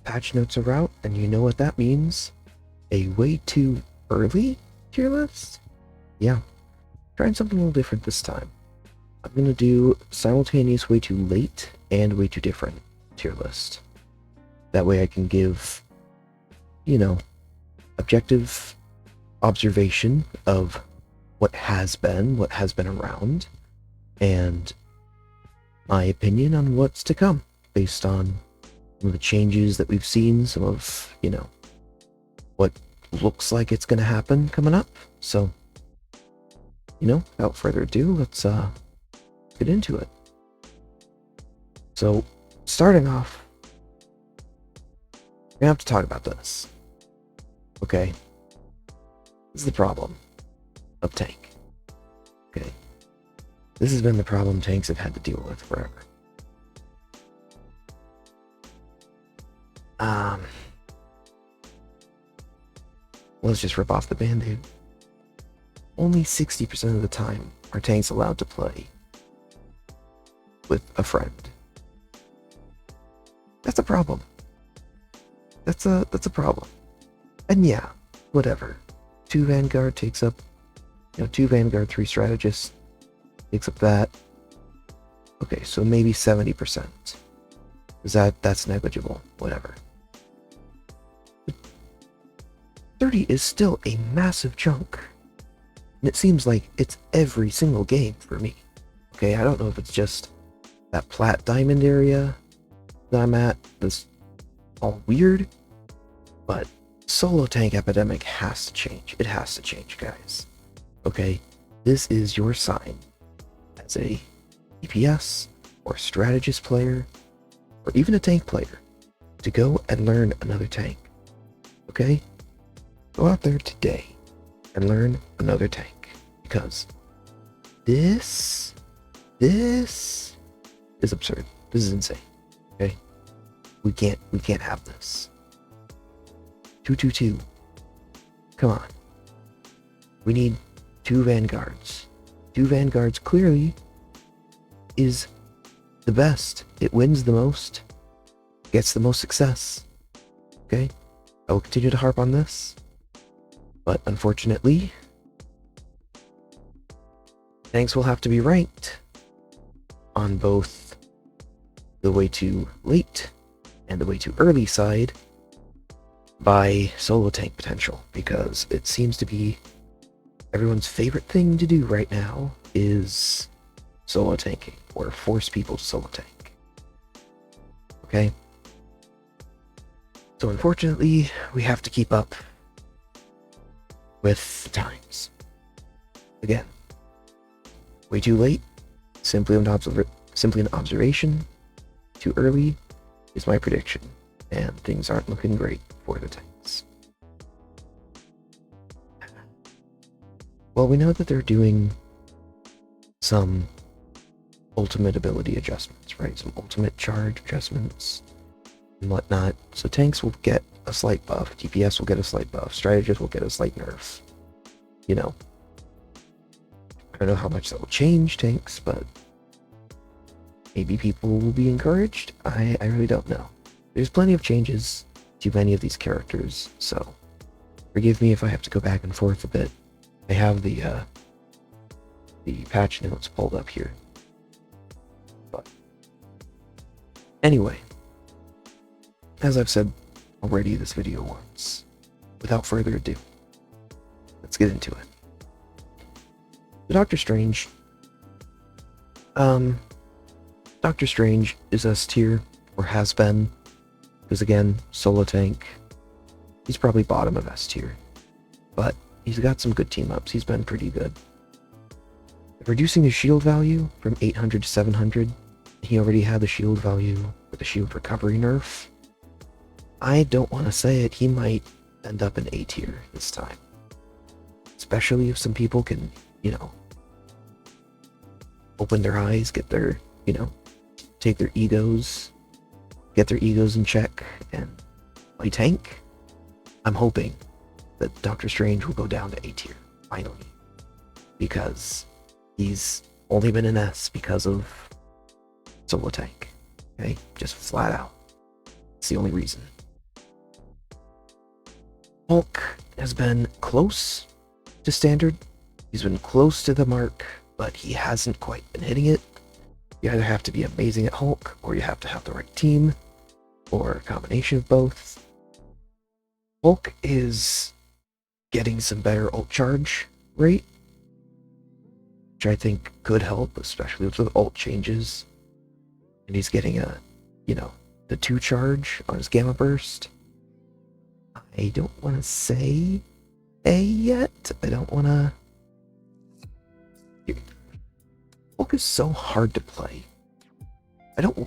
patch notes are out, and you know what that means? A way too early tier list? Yeah, trying something a little different this time. I'm gonna do simultaneous way too late and way too different tier list. That way I can give, you know, objective observation of what has been around, and my opinion on what's to come based on some of the changes that we've seen, some of, what looks like it's going to happen coming up. So, without further ado, let's get into it. So, starting off, we're going to have to talk about this. Okay. This is the problem of tank. Okay. This has been the problem tanks have had to deal with forever. Let's just rip off the band-aid. Only 60% of the time are tanks allowed to play with a friend. That's a problem. That's a problem. And yeah, whatever. 2 Vanguard takes up, 2 Vanguard, 3 Strategists takes up that. Okay, so maybe 70%. That's negligible, whatever. But 30 is still a massive chunk. And it seems like it's every single game for me. Okay, I don't know if it's just that plat diamond area that I'm at that's all weird, but solo tank epidemic has to change. It has to change, guys. Okay, this is your sign as a DPS or strategist player or even a tank player to go and learn another tank. Okay? Go out there today and learn another tank, because this is absurd. This is insane. Okay? We can't have this. 222. Come on. We need 2 Vanguards. 2 Vanguards clearly is the best. It wins the most, gets the most success. Okay? I will continue to harp on this, but unfortunately, tanks will have to be ranked on both the way too late and the way too early side by solo tank potential, because it seems to be everyone's favorite thing to do right now is solo tanking, or force people to solo tank. Okay? So unfortunately, we have to keep up with the times. Again, way too late, simply an observation. Too early is my prediction, and things aren't looking great for the tanks. Well, we know that they're doing some ultimate ability adjustments, right? Some ultimate charge adjustments and whatnot. So tanks will get a slight buff, DPS will get a slight buff, strategists will get a slight nerf. I don't know how much that will change tanks, but maybe people will be encouraged. I really don't know. There's plenty of changes to many of these characters, so forgive me if I have to go back and forth a bit. I have the patch notes pulled up here. But anyway, as I've said already this video once, without further ado, let's get into it. The Doctor Strange. Doctor Strange is S tier, or has been, because again, solo tank, he's probably bottom of S tier, but he's got some good team ups. He's been pretty good. Reducing his shield value from 800 to 700, he already had the shield value with the shield recovery nerf. I don't want to say it, he might end up in A tier this time. Especially if some people can, open their eyes, get their, take their egos, get their egos in check, and play tank. I'm hoping that Doctor Strange will go down to A tier, finally. Because he's only been an S because of solo tank. Okay? Just flat out. It's the only reason. Hulk has been close to standard. He's been close to the mark, but he hasn't quite been hitting it. You either have to be amazing at Hulk, or you have to have the right team, or a combination of both. Hulk is getting some better ult charge rate, which I think could help, especially with ult changes. And he's getting the 2 charge on his Gamma Burst. I don't want to say A yet. I don't want to... Hulk is so hard to play. I don't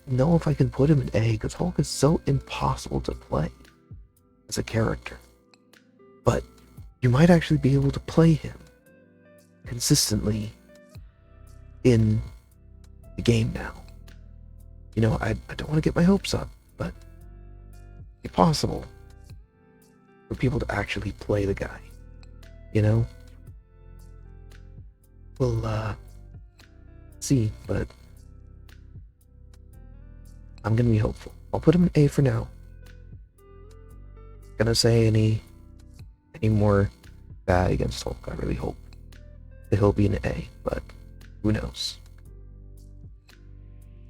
know if I can put him in A, because Hulk is so impossible to play as a character. But you might actually be able to play him consistently in the game now. I don't want to get my hopes up, but it's possible for people to actually play the guy. We'll see, but I'm gonna be hopeful. I'll put him in A for now. Gonna say any more bad against Hulk. I really hope that he'll be an A, but who knows?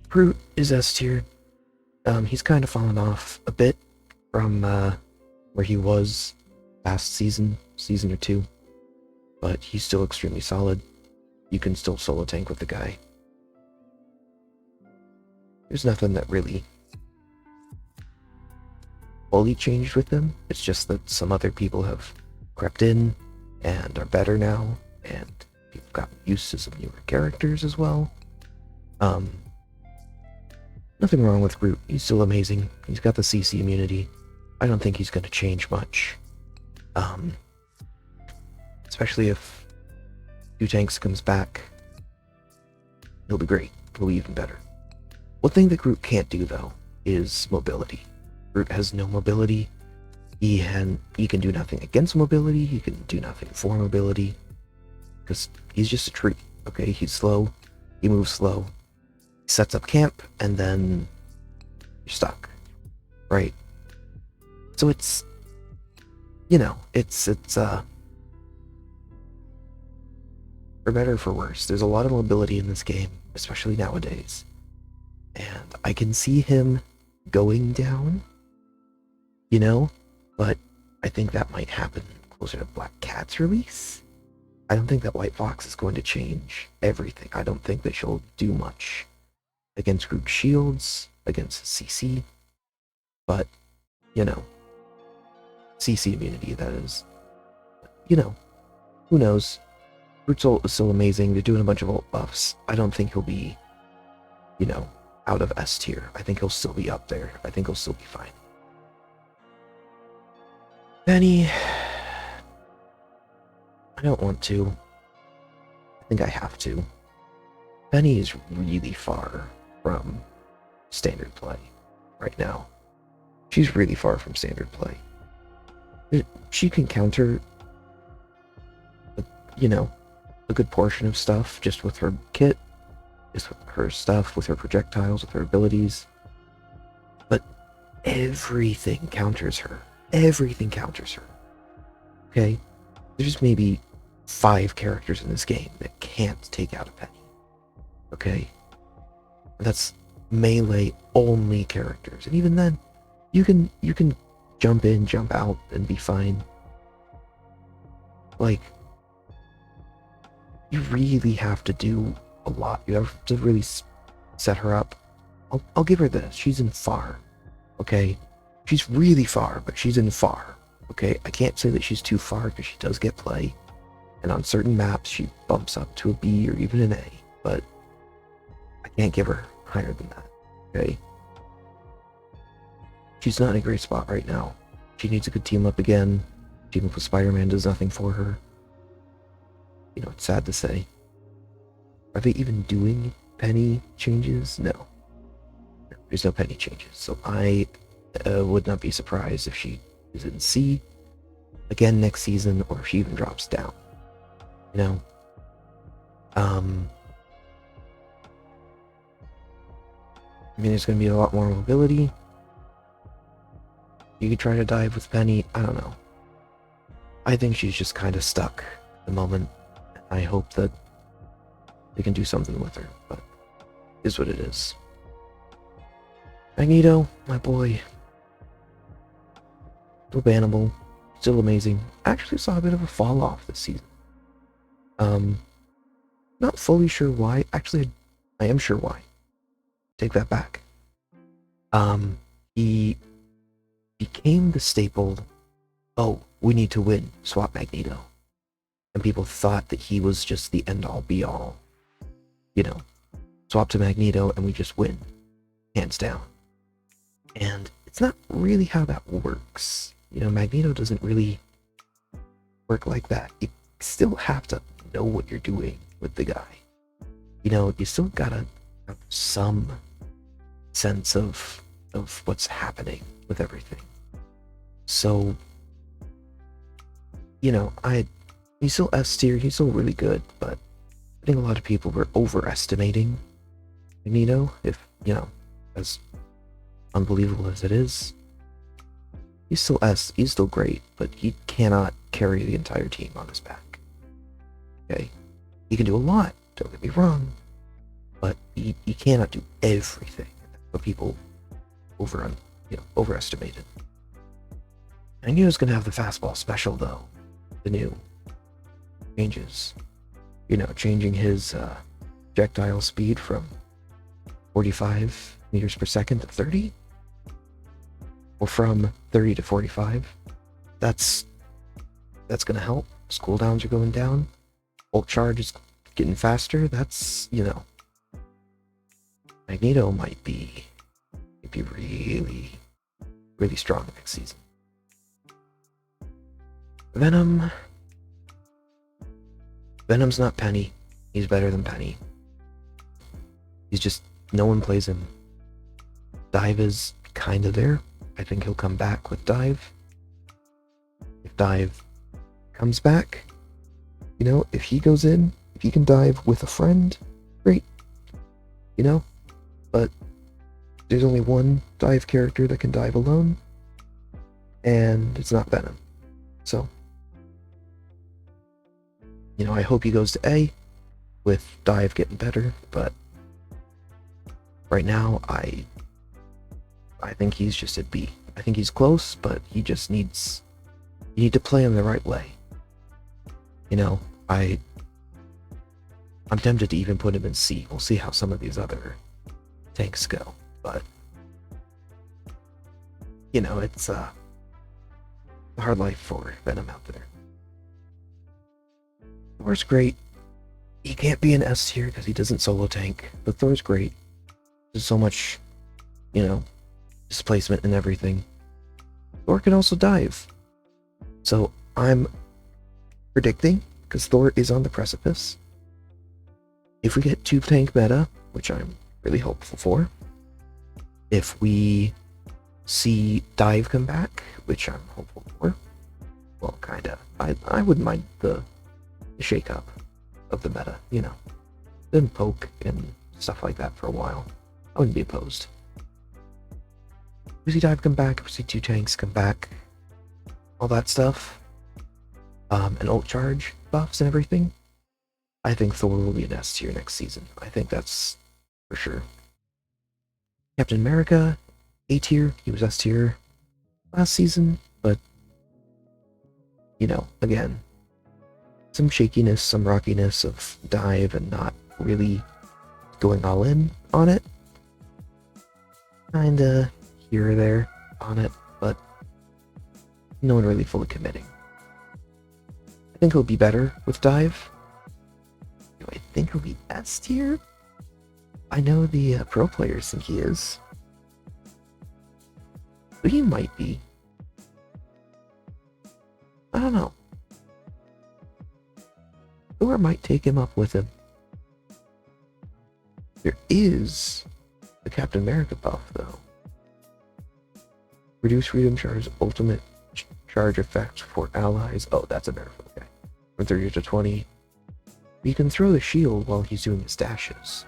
Groot is S tier. He's kind of fallen off a bit from where he was last season or 2, but he's still extremely solid. You can still solo tank with the guy. There's nothing that really fully changed with him. It's just that some other people have crept in and are better now, and people got used to some newer characters as well. Nothing wrong with Groot. He's still amazing. He's got the CC immunity. I don't think he's going to change much. Especially if 2 Tanks comes back. He'll be great. He'll be even better. One thing that Groot can't do, though, is mobility. Groot has no mobility. He can do nothing against mobility. He can do nothing for mobility. Because he's just a tree, okay? He's slow. He moves slow. He sets up camp, and then you're stuck, right? So it's for better or for worse. There's a lot of mobility in this game, especially nowadays. And I can see him going down, but I think that might happen closer to Black Cat's release. I don't think that White Fox is going to change everything. I don't think that she'll do much against Groot shields, against CC, but, CC immunity, that is. Who knows? Groot's ult is still amazing. They're doing a bunch of ult buffs. I don't think he'll be, out of S tier. I think he'll still be up there. I think he'll still be fine. Penny, I don't want to. I think I have to. Penny is really far from standard play right now. She's really far from standard play. She can counter, a good portion of stuff just with her kit, just with her stuff, with her projectiles, with her abilities. But everything counters her. Everything counters her. Okay? There's maybe 5 characters in this game that can't take out a Penny. Okay? That's melee only characters. And even then, you can jump in, jump out, and be fine. Like, you really have to do a lot. You have to really set her up. I'll give her this. She's in far. Okay? She's really far, but she's in far. Okay? I can't say that she's too far because she does get play. And on certain maps, she bumps up to a B or even an A. But I can't give her higher than that. Okay? She's not in a great spot right now. She needs a good team up again. Team up with Spider-Man does nothing for her. It's sad to say. Are they even doing Penny changes? No. There's no Penny changes. So I would not be surprised if she is in C again next season, or if she even drops down. There's going to be a lot more mobility. You could try to dive with Penny. I don't know. I think she's just kind of stuck at the moment. I hope that they can do something with her, but it is what it is. Magneto, my boy. Still bannable. Still amazing. Actually saw a bit of a fall off this season. Not fully sure why. Actually, I am sure why. Take that back. He became the staple, oh, we need to win, swap Magneto. And people thought that he was just the end-all be-all. You know, swap to Magneto and we just win. Hands down. And it's not really how that works. You know, Magneto doesn't really work like that. You still have to know what you're doing with the guy. You know, you still gotta have some sense of what's happening with everything. So, you know, he's still S tier, he's still really good, but I think a lot of people were overestimating Magneto, if, you know, as unbelievable as it is. He's still S, he's still great, but he cannot carry the entire team on his back. Okay? He can do a lot, don't get me wrong, but he cannot do everything. That's what people overestimated. Magneto's gonna have the fastball special though. The new changes. You know, changing his projectile speed from 45 meters per second to 30? Or from 30 to 45. That's gonna help. His cooldowns are going down. Ult charge is getting faster. That's, you know. Magneto might be really, really strong next season. Venom's not Penny. He's better than Penny. He's just, no one plays him. Dive is kind of there. I think he'll come back with Dive. If Dive comes back, you know, if he goes in, if he can dive with a friend, great. You know? But there's only one dive character that can dive alone, and it's not Venom. So, you know, I hope he goes to A with dive getting better, but right now I think he's just at B. I think he's close, but he just needs, you need to play him the right way. You know, I'm tempted to even put him in C. We'll see how some of these other tanks go, but you know, it's a hard life for Venom out there. Thor's great. He can't be an S tier because he doesn't solo tank, but Thor's great. There's so much, you know, displacement and everything. Thor can also dive. So I'm predicting, because Thor is on the precipice, if we get 2-tank meta, which I'm really hopeful for, if we see dive come back, which I'm hopeful for, well, kinda. I wouldn't mind the shake-up of the meta, you know. Then poke and stuff like that for a while. I wouldn't be opposed. If we see dive come back, if we see 2 tanks come back, all that stuff, and ult charge buffs and everything, I think Thor will be an S tier next season. I think that's for sure. Captain America, A tier. He was S tier last season, but you know, again, some shakiness, some rockiness of dive and not really going all in on it. Kinda here or there on it, but no one really fully committing. I think he'll be better with dive. Do I think he'll be S tier? I know the pro players think he is. But he might be. I don't know. Thor might take him up with him. There is the Captain America buff, though. Reduce freedom charge, ultimate charge effect for allies. Oh, that's a nerf, okay. From 30 to 20. You can throw the shield while he's doing his dashes.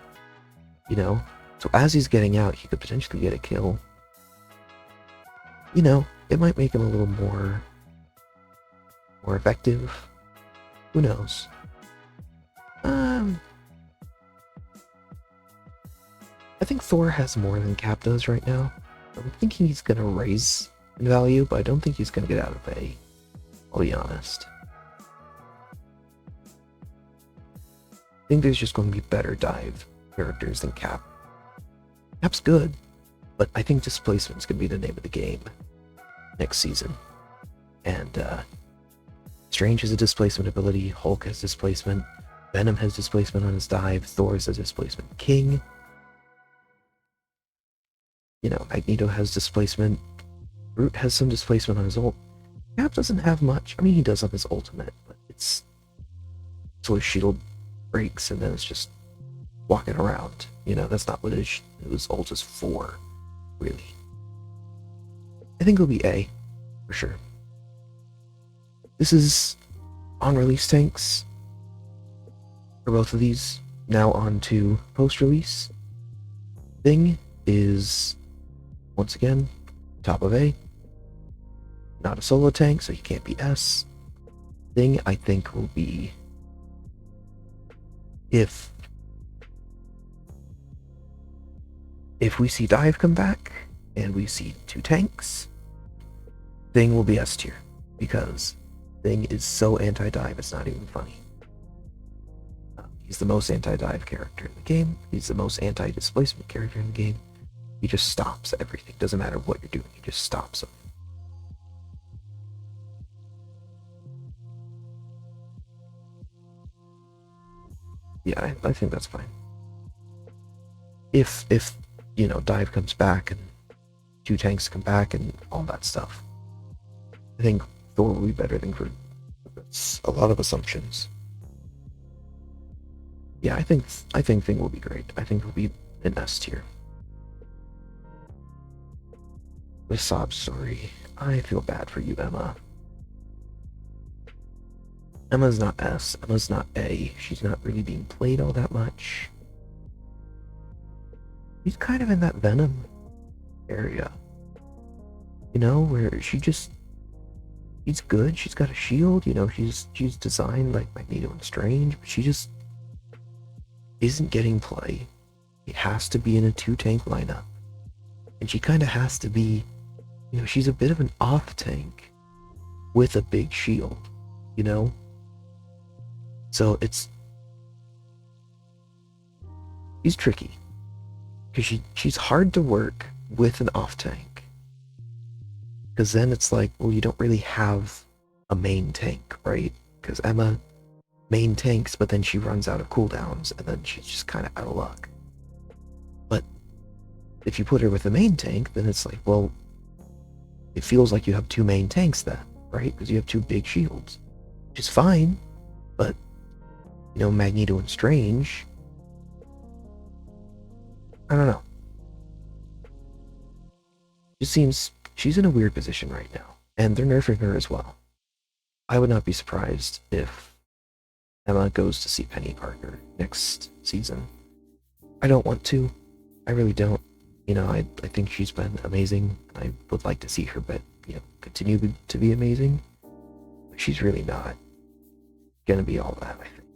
You know? So as he's getting out, he could potentially get a kill. You know, it might make him a little more effective. Who knows? I think Thor has more than Cap does right now. I'm thinking he's gonna raise in value, but I don't think he's gonna get out of A. I'll be honest. I think there's just going to be better dive characters than Cap. Cap's good, but I think displacement's gonna be the name of the game next season. And Strange has a displacement ability, Hulk has displacement, Venom has displacement on his dive, Thor has a displacement king. You know, Magneto has displacement, Groot has some displacement on his ult. Cap doesn't have much. I mean, he does on his ultimate, but it's so his shield breaks and then it's just walking around. You know, that's not what his ult is for, really. I think it'll be A, for sure. This is on release tanks for both of these. Now on to post-release. Thing is, once again, top of A. Not a solo tank, so he can't be S. Thing, I think, will be if we see Dive come back and we see 2 tanks, Thing will be S tier, because Thing is so anti-dive, it's not even funny. He's the most anti-dive character in the game. He's the most anti-displacement character in the game. He just stops everything. Doesn't matter what you're doing, he just stops them. Yeah, I think that's fine. If you know, Dive comes back and 2 tanks come back and all that stuff, I think Thor will be better than Groot. That's a lot of assumptions. Yeah, I think Thing will be great. I think it'll be an S tier. The sob story. I feel bad for you, Emma. Emma's not S. Emma's not A. She's not really being played all that much. She's kind of in that Venom area. You know, where she's good. She's got a shield. You know, she's designed like Magneto and Strange, but she just isn't getting play. It has to be in a 2-tank lineup. And she kind of has to be, you know, she's a bit of an off-tank with a big shield, you know? So she's tricky. Because she's hard to work with an off-tank. Because then it's like, well, you don't really have a main tank, right? Because Emma main tanks, but then she runs out of cooldowns, and then she's just kind of out of luck. But if you put her with a main tank, then it's like, well, it feels like you have 2 main tanks then, right? Because you have 2 big shields, which is fine, but, you know, Magneto and Strange, I don't know. It seems she's in a weird position right now, and they're nerfing her as well. I would not be surprised if Emma goes to see Penny Parker next season. I don't want to. I really don't. You know, I think she's been amazing. I would like to see her, but continue to be amazing. But she's really not gonna be all that, I think.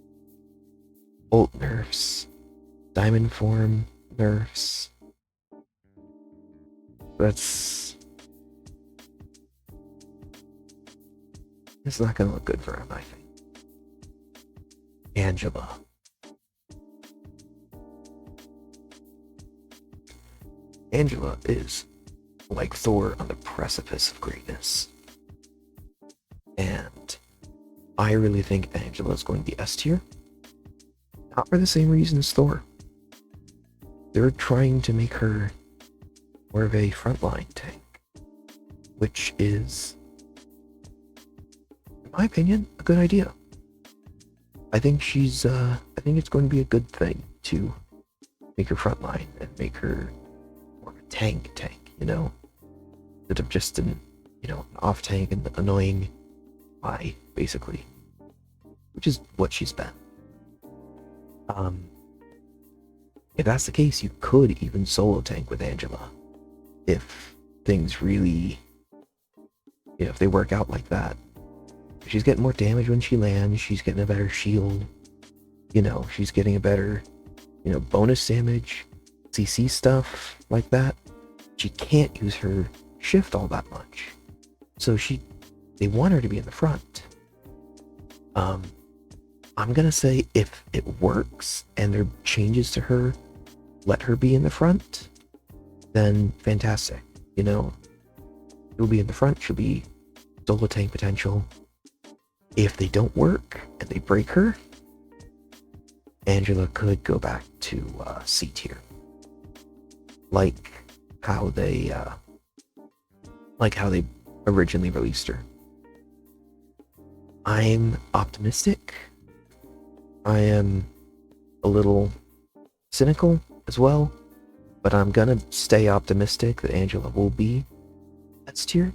Ult nerfs, diamond form nerfs. It's not gonna look good for him, I think. Angela. Angela is like Thor on the precipice of greatness. And I really think Angela is going to be S tier. Not for the same reason as Thor. They're trying to make her more of a frontline tank, which is, in my opinion, a good idea. I think I think it's going to be a good thing to make her frontline and make her more of a tank, you know? Instead of just an off tank and annoying eye, basically. Which is what she's been. If that's the case, you could even solo tank with Angela. If things really if they work out like that. She's getting more damage when she lands, she's getting a better shield, she's getting a better, bonus damage, CC stuff like that. She can't use her shift all that much. So they want her to be in the front. I'm gonna say if it works and there are changes to her, let her be in the front, then fantastic. She'll be in the front, she'll be solo tank potential. If they don't work and they break her, Angela could go back to C tier. Like how they originally released her. I'm optimistic. I am a little cynical as well, but I'm gonna stay optimistic that Angela will be S tier.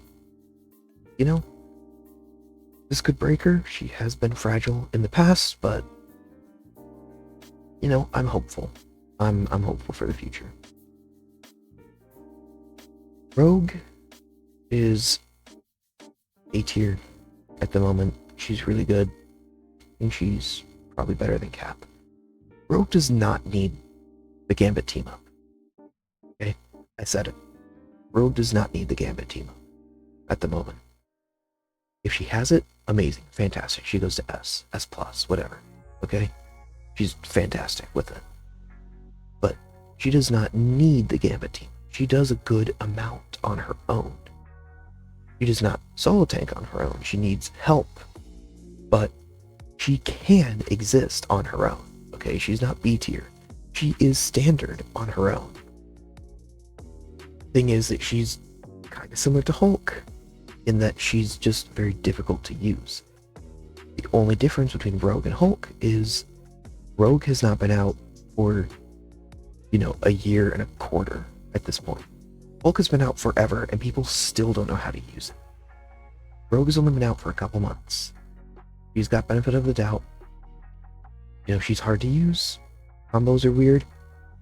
This could break her. She has been fragile in the past, but I'm hopeful. I'm hopeful for the future. Rogue is A tier at the moment. She's really good, and she's probably better than Cap. Rogue does not need the Gambit team up. Okay, I said it. Rogue does not need the Gambit team up at the moment. If she has it, amazing, fantastic. She goes to S plus, whatever. Okay, she's fantastic with it. But she does not need the Gambit team. She does a good amount on her own. She does not solo tank on her own. She needs help. But she can exist on her own. Okay, she's not B tier. She is standard on her own. Thing is that she's kind of similar to Hulk in that she's just very difficult to use. The only difference between Rogue and Hulk is Rogue has not been out for, a year and a quarter at this point. Hulk has been out forever and people still don't know how to use it. Rogue has only been out for a couple months. She's got benefit of the doubt. She's hard to use. Combos are weird.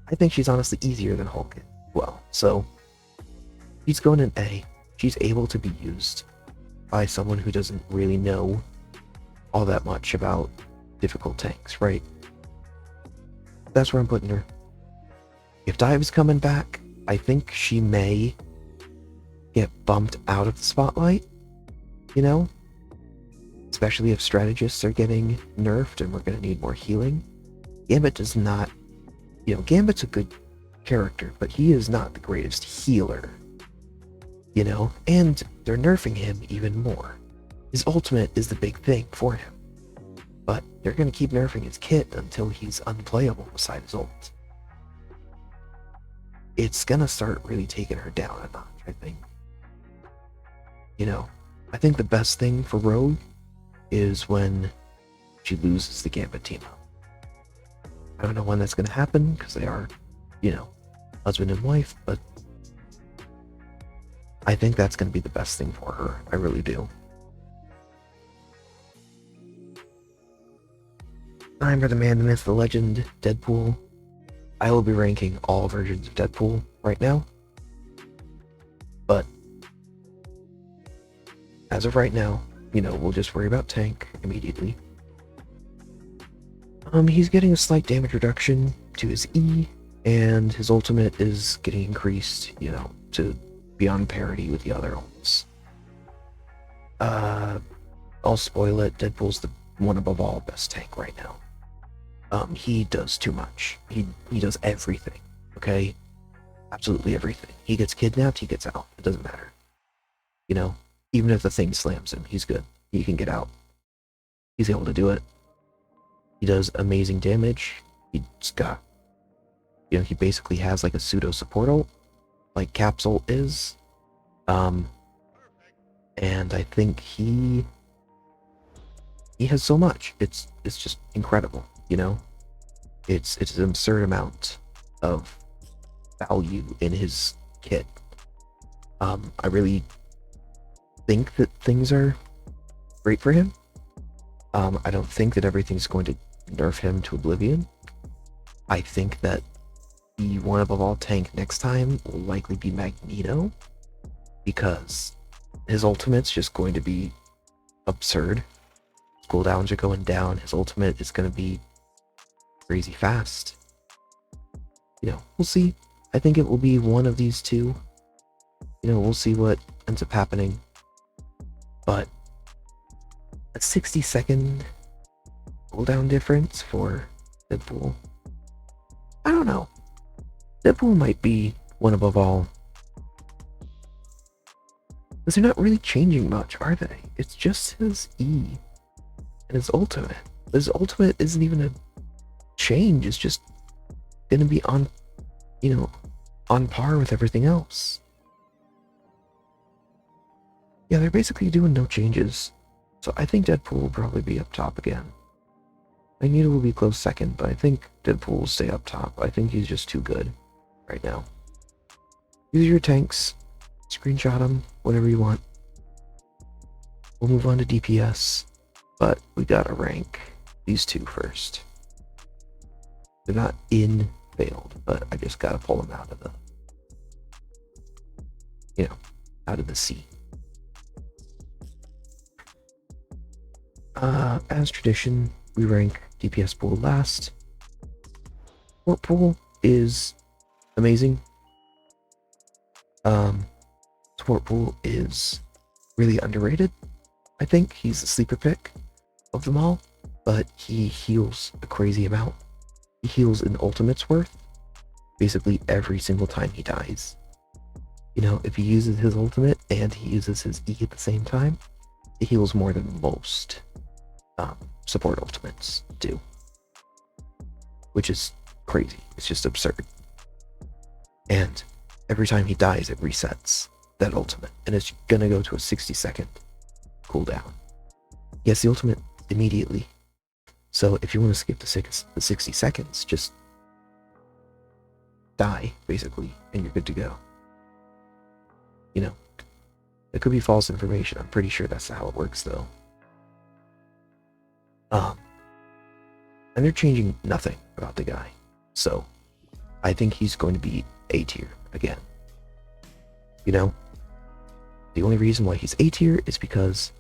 I think she's honestly easier than Hulk as well. So she's going in A. She's able to be used by someone who doesn't really know all that much about difficult tanks, right? That's where I'm putting her. If Dive's coming back, I think she may get bumped out of the spotlight, especially if strategists are getting nerfed and we're going to need more healing. Gambit does not, Gambit's a good character, but he is not the greatest healer, and they're nerfing him even more. His ultimate is the big thing for him, but they're going to keep nerfing his kit until he's unplayable beside his ult. It's going to start really taking her down a notch, I think. I think the best thing for Rogue is when she loses the Gambit team up. I don't know when that's going to happen, because they are, husband and wife, but I think that's going to be the best thing for her. I really do. Time for the man, the myth, the legend, Deadpool. I will be ranking all versions of Deadpool right now. But as of right now, we'll just worry about tank immediately. He's getting a slight damage reduction to his E, and his ultimate is getting increased, to be on parity with the other ults. I'll spoil it. Deadpool's the one above all best tank right now. He does too much. He does everything. Okay? Absolutely everything. He gets kidnapped, he gets out. It doesn't matter. Even if the thing slams him, he's good. He can get out. He's able to do it. He does amazing damage. He's got, he basically has like a pseudo support ult, like Cap's ult is. And I think he has so much. It's just incredible, It's an absurd amount of value in his kit. I really think that things are great for him. I don't think that everything's going to nerf him to oblivion. I think that the one above all tank next time will likely be Magneto, because His ultimate's just going to be absurd. His cooldowns are going down. His ultimate is going to be crazy fast. We'll see. I think it will be one of these two. We'll see what ends up happening. But a 60-second cooldown difference for Deadpool. I don't know. Deadpool might be one above all. Because they're not really changing much, are they? It's just his E and his ultimate. His ultimate isn't even a change. It's just gonna be on par with everything else. Yeah, they're basically doing no changes. So I think Deadpool will probably be up top again. Magneto will be close second, but I think Deadpool will stay up top. I think he's just too good right now. Use your tanks. Screenshot them, whatever you want. We'll move on to DPS, but we gotta rank these two first. They're not in failed, but I just gotta pull them out of the sea. As tradition, we rank DPS pool last. Support pool is amazing. Support pool is really underrated. I think he's the sleeper pick of them all, but he heals a crazy amount. He heals an ultimate's worth basically every single time he dies. If he uses his ultimate and he uses his E at the same time, it heals more than most support ultimates do, which is crazy. It's just absurd. And every time he dies, it resets that ultimate, and it's gonna go to a 60-second cooldown. Yes, the ultimate immediately. So if you want to skip the 60 seconds, just die, basically, and you're good to go. It could be false information. I'm pretty sure that's how it works, though. And they're changing nothing about the guy. So I think he's going to be A tier again. The only reason why he's A tier is because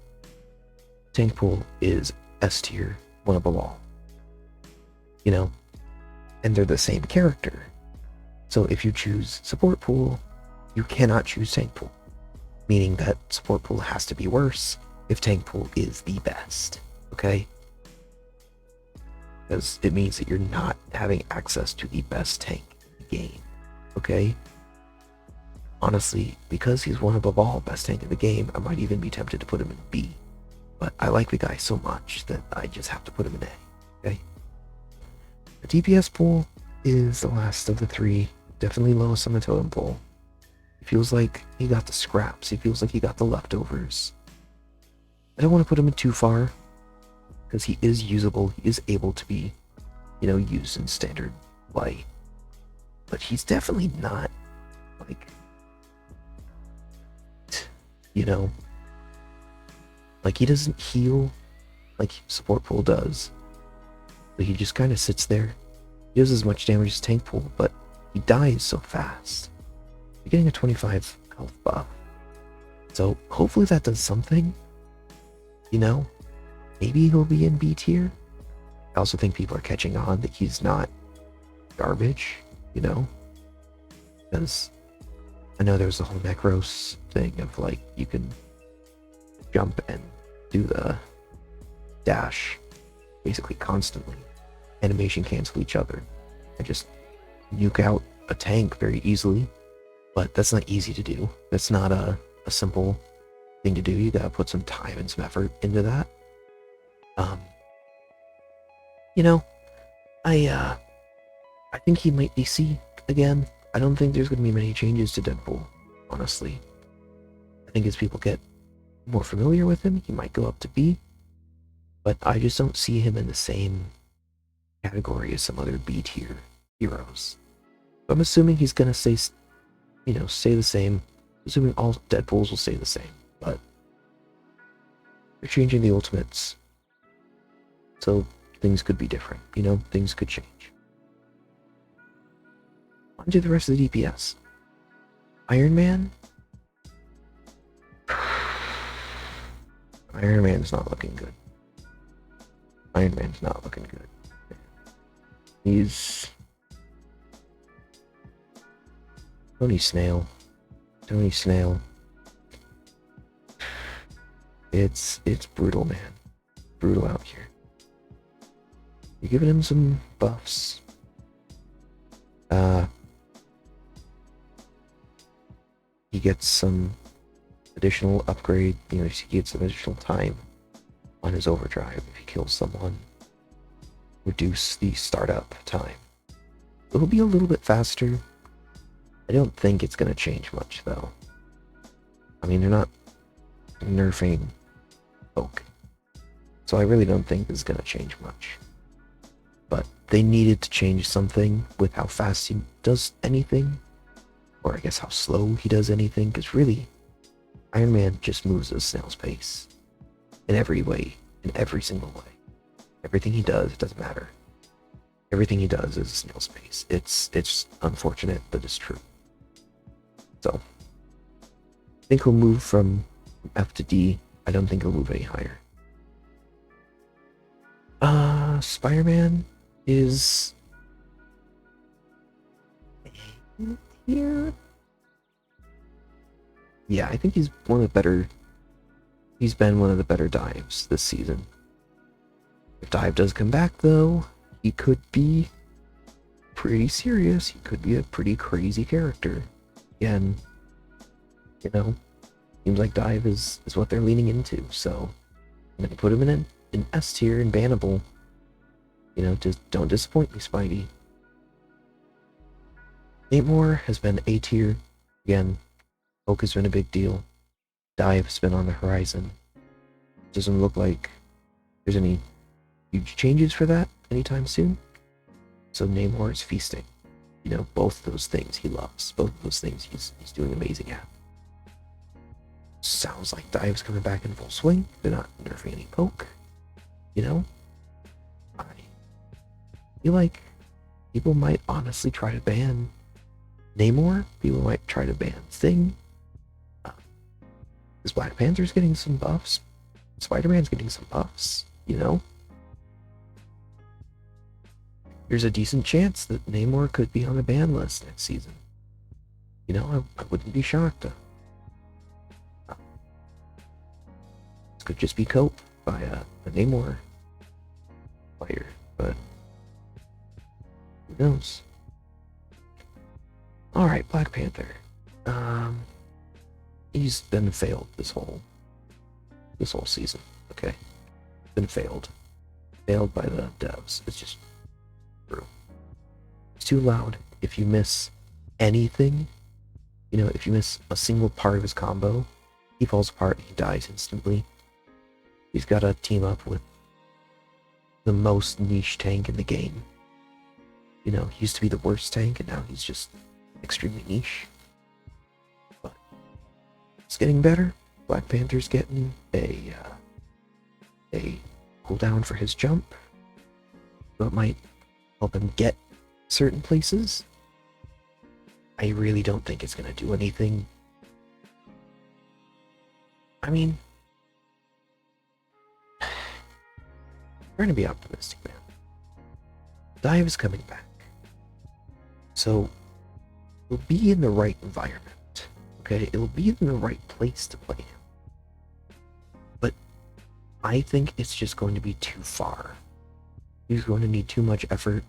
tank pool is S tier, one above all. And they're the same character. So if you choose support pool, you cannot choose tank pool, meaning that support pool has to be worse if tank pool is the best, okay? Because it means that you're not having access to the best tank in the game, okay? Honestly, because he's one above all best tank in the game, I might even be tempted to put him in B. But I like the guy so much that I just have to put him in A, okay? The DPS pool is the last of the three, definitely lowest on the totem pole. It feels like he got the scraps, he feels like he got the leftovers. I don't want to put him in too far, because he is usable, he is able to be, used in standard play. But he's definitely not, he doesn't heal like support pool does. But he just kind of sits there. He does as much damage as tank pool, but he dies so fast. You're getting a 25 health buff. So hopefully that does something. Maybe he'll be in B tier. I also think people are catching on that he's not garbage, because I know there's the whole Necros thing of you can jump and do the dash basically constantly. Animation cancel each other and just nuke out a tank very easily, but that's not easy to do. That's not a simple thing to do. You gotta put some time and some effort into that. I think he might be C again. I don't think there's gonna be many changes to Deadpool, honestly. I think as people get more familiar with him, he might go up to B, but I just don't see him in the same category as some other B tier heroes. I'm assuming he's gonna stay the same. Assuming all Deadpools will stay the same, but they're changing the ultimates, so things could be different. Things could change. On to the rest of the DPS. Iron Man. Iron Man's not looking good. Iron Man's not looking good. He's Tony Snail. Tony Snail. It's brutal, man. Brutal out here. You're giving him some buffs. He gets some additional upgrade, he gets some additional time on his overdrive if he kills someone. Reduce the startup time. It'll be a little bit faster. I don't think it's gonna change much though. I mean, they're not nerfing poke, so I really don't think this is gonna change much. But they needed to change something with how fast he does anything, or I guess how slow he does anything, because really, Iron Man just moves at a snail's pace. In every way, in every single way. Everything he does, it doesn't matter. Everything he does is a snail's pace. It's unfortunate, but it's true. So, I think he'll move from F to D. I don't think he'll move any higher. Spider-Man is here. Yeah, I think he's one of the better. He's been one of the better dives this season. If Dive does come back, though, he could be pretty serious. He could be a pretty crazy character. Again, seems like Dive is what they're leaning into. So I'm gonna put him in an S tier and bannable. Just don't disappoint me, Spidey. Namor has been A tier. Again, Poke has been a big deal. Dive has been on the horizon. Doesn't look like there's any huge changes for that anytime soon. So Namor is feasting. Both those things he loves. Both of those things he's doing amazing at. Sounds like Dive's coming back in full swing. They're not nerfing any Poke. I feel like people might honestly try to ban Namor. People might try to ban Thing. Because Black Panther's getting some buffs. Spider-Man's getting some buffs, There's a decent chance that Namor could be on the ban list next season. I wouldn't be shocked. This could just be cope by a Namor player, but who knows? Alright, Black Panther. He's been failed this whole season, okay? Been failed. Failed by the devs. It's just true. It's too loud. If you miss anything, if you miss a single part of his combo, he falls apart, he dies instantly. He's got to team up with the most niche tank in the game. He used to be the worst tank, and now he's just extremely niche. But it's getting better. Black Panther's getting a cooldown for his jump, so it might help him get certain places. I really don't think it's gonna do anything. I mean, trying to be optimistic, man. Dive is coming back, so it'll be in the right environment. Okay, it'll be in the right place to play him. But I think it's just going to be too far. He's going to need too much effort.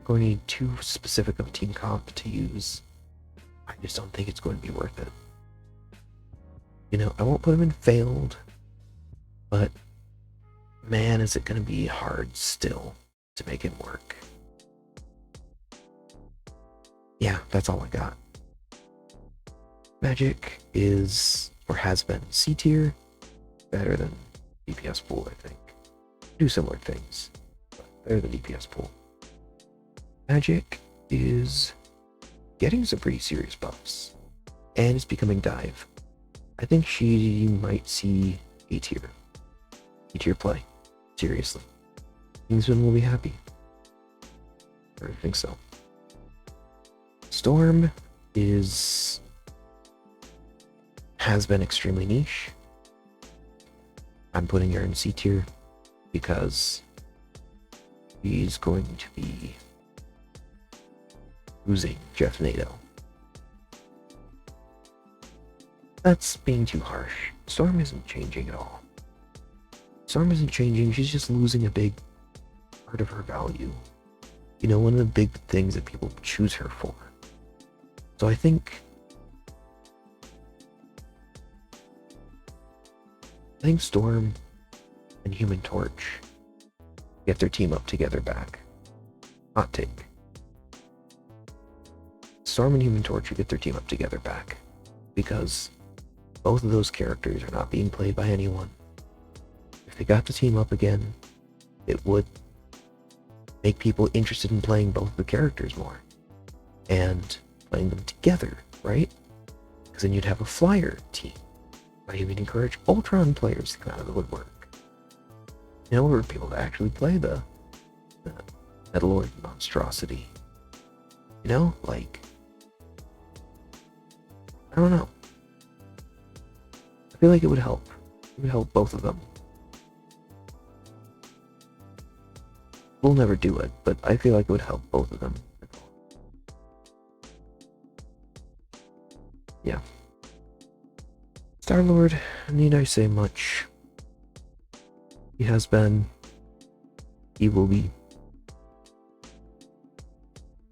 Going to need too specific of a team comp to use. I just don't think it's going to be worth it. I won't put him in failed, but man, is it going to be hard still to make him work. Yeah, that's all I got. Magic is, or has been, C tier. Better than DPS pool, I think. Do similar things, but better than DPS pool. Magic is getting some pretty serious buffs, and is becoming dive. I think she might see A tier. A tier play. Seriously. Kingsman will be happy. I think so. Storm has been extremely niche. I'm putting her in C tier because she's going to be losing Jeff NATO. That's being too harsh. Storm isn't changing at all. Storm isn't changing, she's just losing a big part of her value. You know, one of the big things that people choose her for. So I think Storm and Human Torch get their team up together back. Hot take. Storm and Human Torch should get their team up together back. Because both of those characters are not being played by anyone. If they got the team up again, it would make people interested in playing both the characters more. And playing them together, right? Because then you'd have a flyer team. Might even encourage Ultron players to come out of the woodwork. In order for people to actually play the Metalord monstrosity. You know, like, I don't know. I feel like it would help. It would help both of them. We'll never do it, but I feel like it would help both of them. Yeah. Star-Lord, need I say much? He has been. He will be.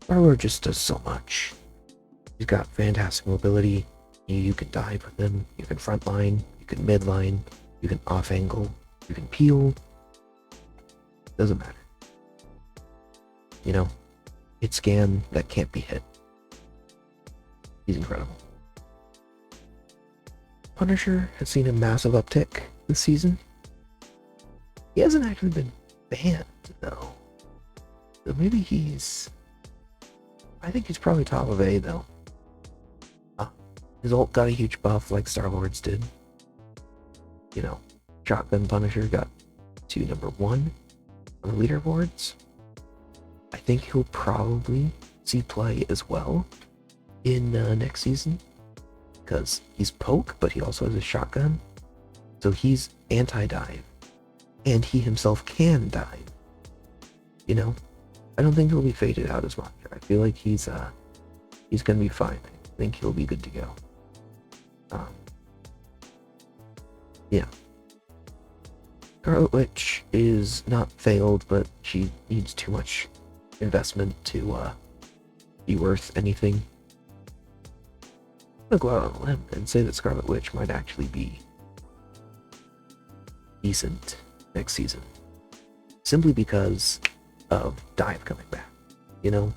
Star-Lord just does so much. He's got fantastic mobility. You can dive with him. You can frontline. You can midline. You can off-angle. You can peel. Doesn't matter. You know, hit scan that can't be hit. He's incredible. Punisher has seen a massive uptick this season. He hasn't actually been banned, though. So maybe he's... I think he's probably top of A, though. His ult got a huge buff like Star-Lord's did. You know, Shotgun Punisher got to number 1 on the leaderboards. I think he'll probably see play as well in next season. Because he's poke, but he also has a shotgun. So he's anti-dive. And he himself can dive. You know? I don't think he'll be faded out as much. I feel like he's gonna be fine. I think he'll be good to go. Yeah. Scarlet Witch is not failed, but she needs too much investment to be worth anything. I'm gonna go out on a limb and say that Scarlet Witch might actually be decent next season. Simply because of dive coming back. You know?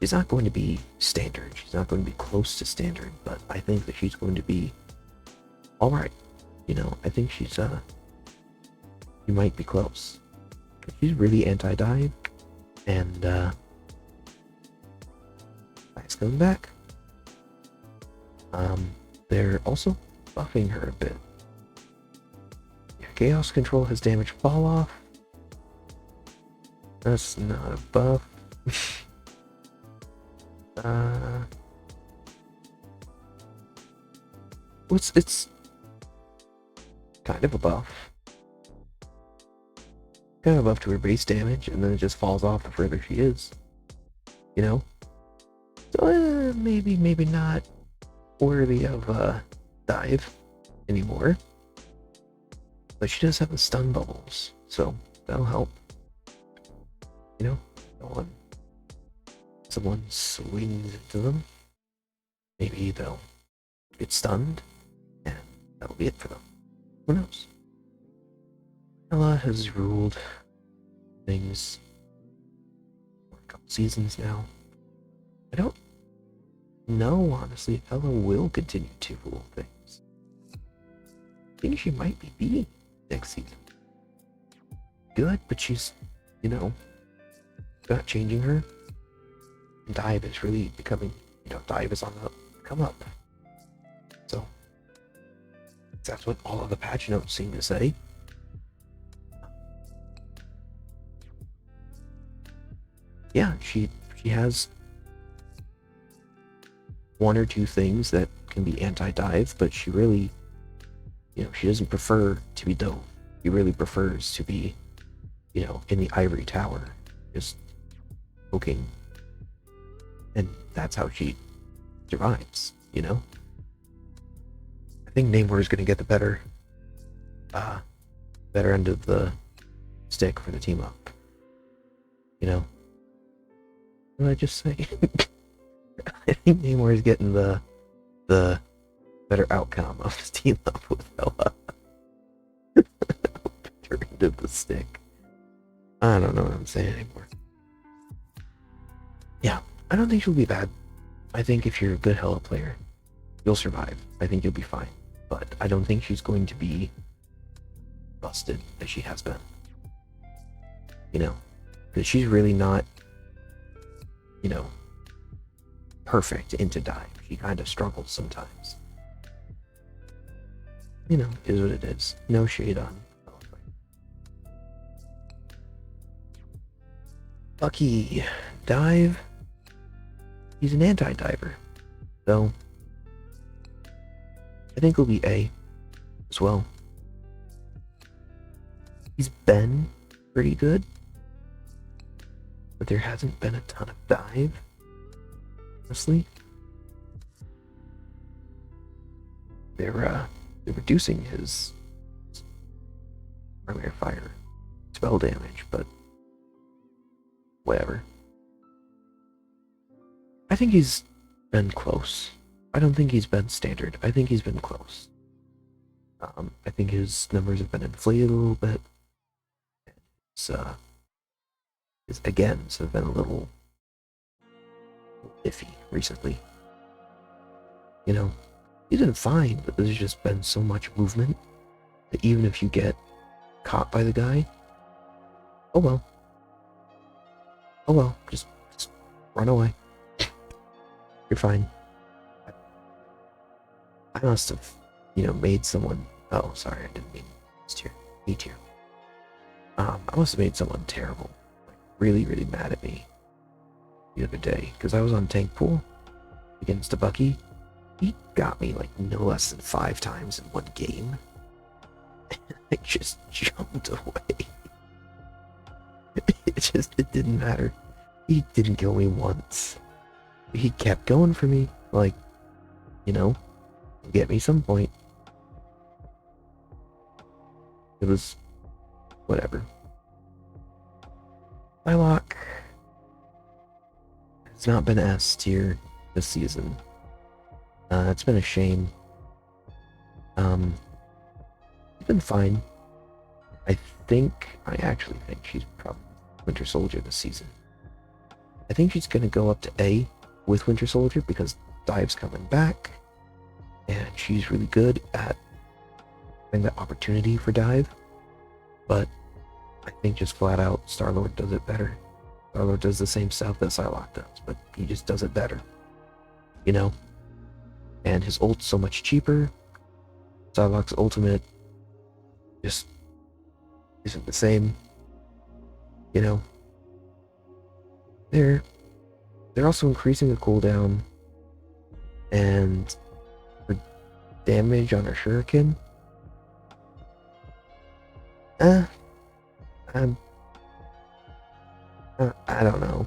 She's not going to be standard. She's not going to be close to standard, but I think that she's going to be alright. You know, I think she's she might be close. She's really anti-dive, and Dive's coming back. They're also buffing her a bit. Yeah, Chaos Control has damage fall off. That's not a buff. It's kind of a buff. Kind of a buff to her base damage, and then it just falls off the further she is. You know? So maybe not worthy of dive anymore. But she does have the stun bubbles, so that'll help. You know? Someone swings into them. Maybe they'll get stunned, and that'll be it for them. Who knows? Ella has ruled things for a couple seasons now. I don't know, honestly, if Ella will continue to rule things. I think she might be B next season. Good, but she's, you know, not changing her. Dive is really becoming, you know, Dive is on the come up. So, that's what all of the patch notes seem to say. Yeah, she has one or two things that can be anti-dive, but she really She doesn't prefer to be dove. She really prefers to be, in the ivory tower, just poking. And that's how she survives, I think Namor is going to get the better end of the stick for the team up. What did I just say? I think Namor is getting the better outcome of the team up with Hela. Better end of the stick. I don't know what I'm saying anymore. Yeah, I don't think she'll be bad. I think if you're a good Hela player, you'll survive. I think you'll be fine. But I don't think she's going to be busted as she has been. Because she's really not, perfect into dive. She kind of struggles sometimes. Is what it is. No shade on Bucky. Dive. He's an anti-diver. So, I think he'll be A as well. He's been pretty good, but there hasn't been a ton of dive, honestly. They're reducing his primary fire spell damage, but whatever. I think he's been close. I don't think he's been standard. I think he's been close. I think his numbers have been inflated a little bit. His agains have been a little iffy recently. He's been fine, but there's just been so much movement that even if you get caught by the guy, oh well, just run away. You're fine. I must have, made someone. Oh, sorry, I didn't mean this tier. E tier. I must have made someone terrible, like really, really mad at me the other day because I was on tank pool against a Bucky. He got me like no less than 5 times in one game. I just jumped away. It didn't matter. He didn't kill me once. He kept going for me, like, get me some point. It was whatever. Psylocke has not been S tier this season. It's been a shame. It's been fine. I actually think she's probably Winter Soldier this season. I think she's gonna go up to A with Winter Soldier because Dive's coming back, and she's really good at having that opportunity for Dive. But I think just flat out, Star-Lord does it better. Star-Lord does the same stuff that Psylocke does, but he just does it better. And his ult's so much cheaper. Psylocke's ultimate just isn't the same. They're also increasing the cooldown and for damage on her shuriken. I don't know.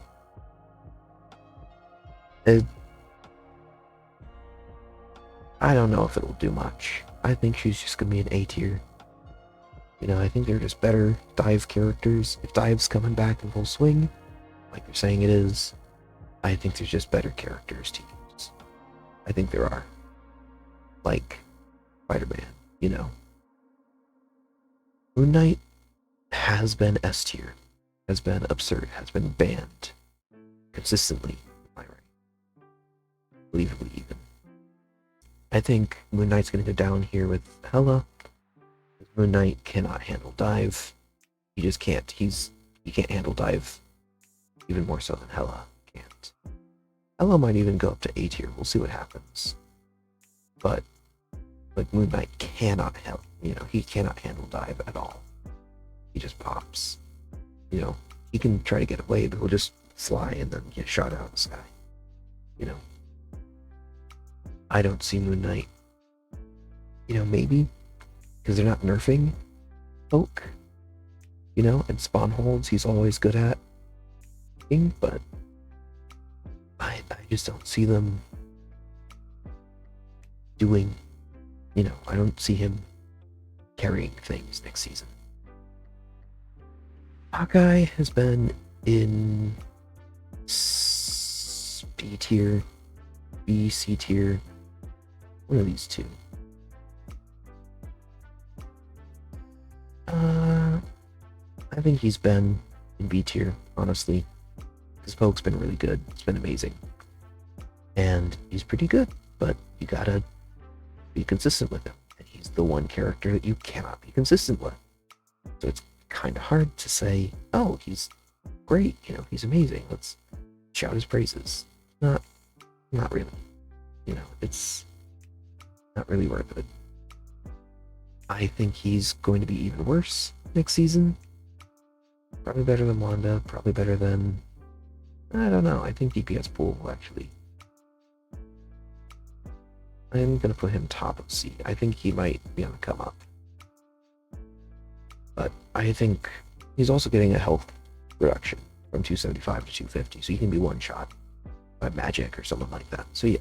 I don't know if it'll do much. I think she's just gonna be an A tier. I think they're just better dive characters. If Dive's coming back in full swing, like you're saying it is, I think there's just better characters to use. I think there are. Like Spider-Man, Moon Knight has been S tier, has been absurd, has been banned consistently, am I right? Believably even. I think Moon Knight's gonna go down here with Hela. Moon Knight cannot handle dive. He just can't. He can't handle dive even more so than Hela can't. Hela might even go up to A tier. We'll see what happens. But Moon Knight cannot help. He cannot handle dive at all. He just pops. He can try to get away, but he'll just fly and then get shot out of the sky. I don't see Moon Knight. Maybe because they're not nerfing Oak, and spawn holds he's always good at, but I just don't see them doing, I don't see him carrying things next season. Hawkeye has been in B tier, B, C tier, one of these two. I think he's been in B tier, honestly. His poke's been really good. It's been amazing. And he's pretty good, but you gotta be consistent with him. And he's the one character that you cannot be consistent with. So it's kind of hard to say, oh, he's great, he's amazing. Let's shout his praises. Not really. It's not really worth it. I think he's going to be even worse next season. Probably better than Wanda, probably better than... I don't know, I think DPS pool will actually... I'm gonna put him top of C. I think he might be on the come up. But I think he's also getting a health reduction from 275 to 250, so he can be one-shot by magic or something like that. So yeah,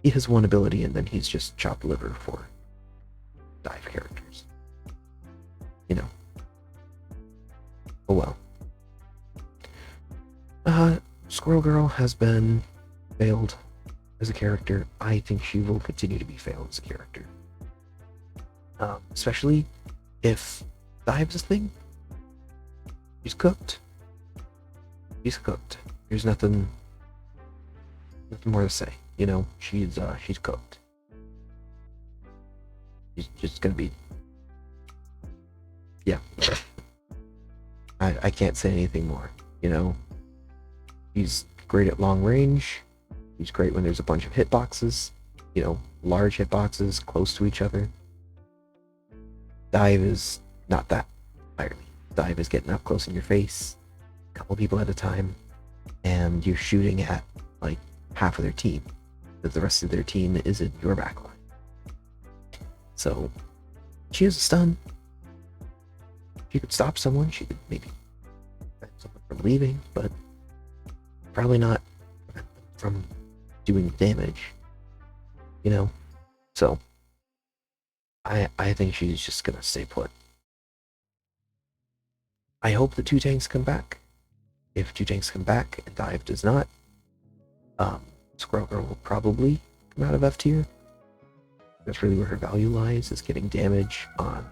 he has one ability and then he's just chopped liver for dive characters. Oh well. Squirrel Girl has been failed as a character. I think she will continue to be failed as a character. Especially if dive's a thing. She's cooked. She's cooked. There's nothing more to say. She's cooked. She's just gonna be... Yeah. I can't say anything more, He's great at long range. He's great when there's a bunch of hitboxes, large hitboxes close to each other. Dive is not that entirely. Dive is getting up close in your face, a couple people at a time, and you're shooting at like half of their team, because the rest of their team is in your backline. So she has a stun. She could stop someone. She could maybe prevent someone from leaving, but probably not prevent them from doing damage. So I think she's just gonna stay put. I hope the two tanks come back. If two tanks come back and Dive does not, Squirrel Girl will probably come out of F tier. That's really where her value lies, is getting damage on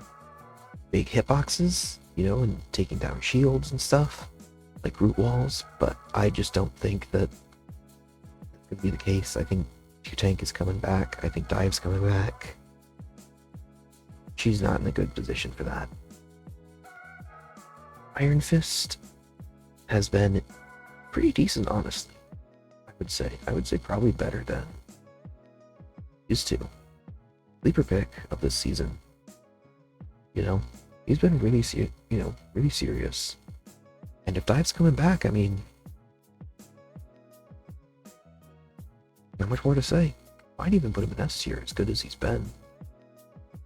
big hitboxes, and taking down shields and stuff, like root walls, but I just don't think that could be the case. I think Q-Tank is coming back. I think Dive's coming back. She's not in a good position for that. Iron Fist has been pretty decent, honestly. I would say probably better than used to. Sleeper pick of this season. He's been really, really serious. And if Dive's coming back, I mean, not much more to say. Might even put him in S tier, as good as he's been.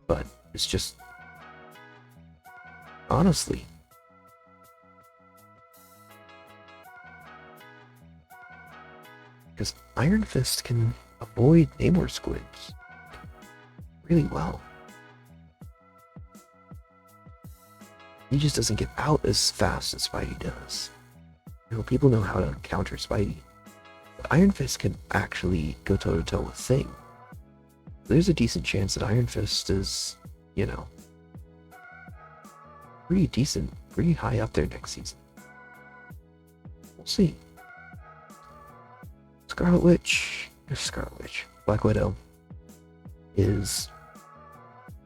But it's just, honestly, because Iron Fist can avoid Namor squids really well. He just doesn't get out as fast as Spidey does. People know how to counter Spidey. But Iron Fist can actually go toe-to-toe with Thing. There's a decent chance that Iron Fist is, pretty decent, pretty high up there next season. We'll see. Black Widow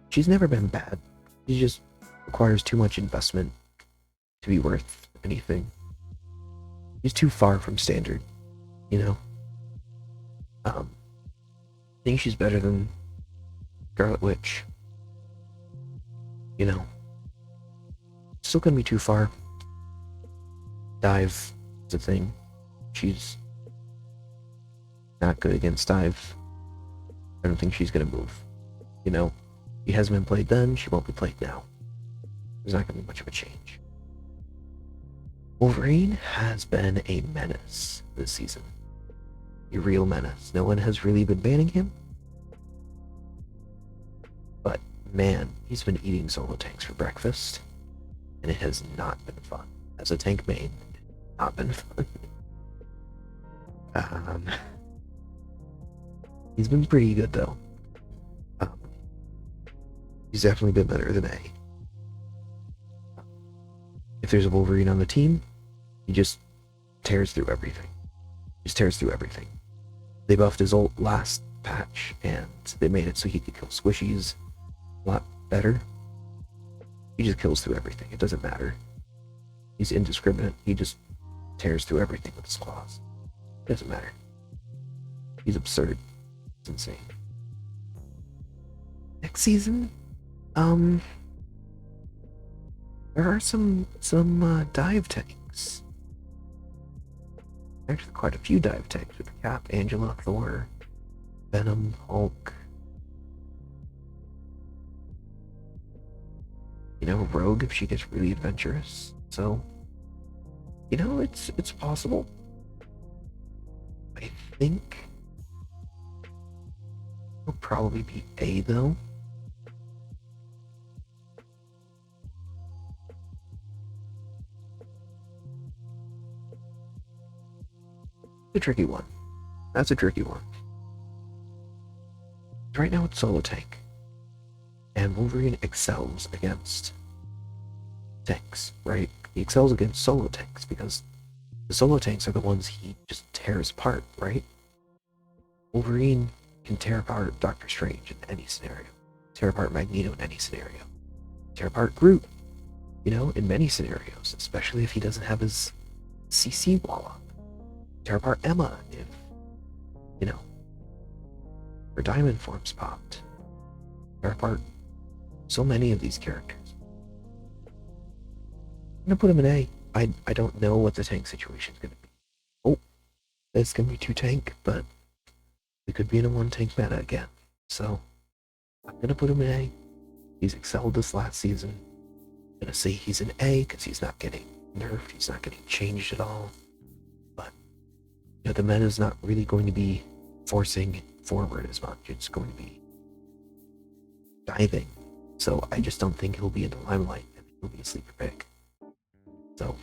she's never been bad. She just requires too much investment to be worth anything. She's too far from standard, I think she's better than Scarlet Witch. Still gonna be too far. Dive is a thing. She's not good against Dive. I don't think she's gonna move. She hasn't been played then, she won't be played now. There's not going to be much of a change. Wolverine has been a menace this season. A real menace. No one has really been banning him. But man, he's been eating solo tanks for breakfast. And it has not been fun. As a tank main, it has not been fun. He's been pretty good though. He's definitely been better than A. If there's a Wolverine on the team, he just tears through everything. Just tears through everything. They buffed his ult last patch, and they made it so he could kill squishies a lot better. He just kills through everything. It doesn't matter. He's indiscriminate. He just tears through everything with his claws. It doesn't matter. He's absurd. It's insane. Next season, there are some dive tanks. Actually, quite a few dive tanks with Cap, Angela, Thor, Venom, Hulk. You know, Rogue if she gets really adventurous. So, you know, it's possible. I think it'll probably be A though. A tricky one. That's a tricky one. Right now it's solo tank. And Wolverine excels against tanks, right? He excels against solo tanks because the solo tanks are the ones he just tears apart, right? Wolverine can tear apart Doctor Strange in any scenario. Tear apart Magneto in any scenario. Tear apart Groot, you know, in many scenarios, especially if he doesn't have his CC wall up. Tear apart Emma if, you know, her diamond form's popped. Tear apart so many of these characters. I'm gonna put him in A. I don't know what the tank situation is gonna be. Oh, that's gonna be 2 tank, but we could be in a 1 tank meta again. So I'm gonna put him in A. He's excelled this last season. I'm gonna say he's an A because he's not getting nerfed, he's not getting changed at all. But you know, the meta is not really going to be forcing forward as much. It's going to be diving. So I just don't think he'll be in the limelight. I think he'll be a sleeper pick. So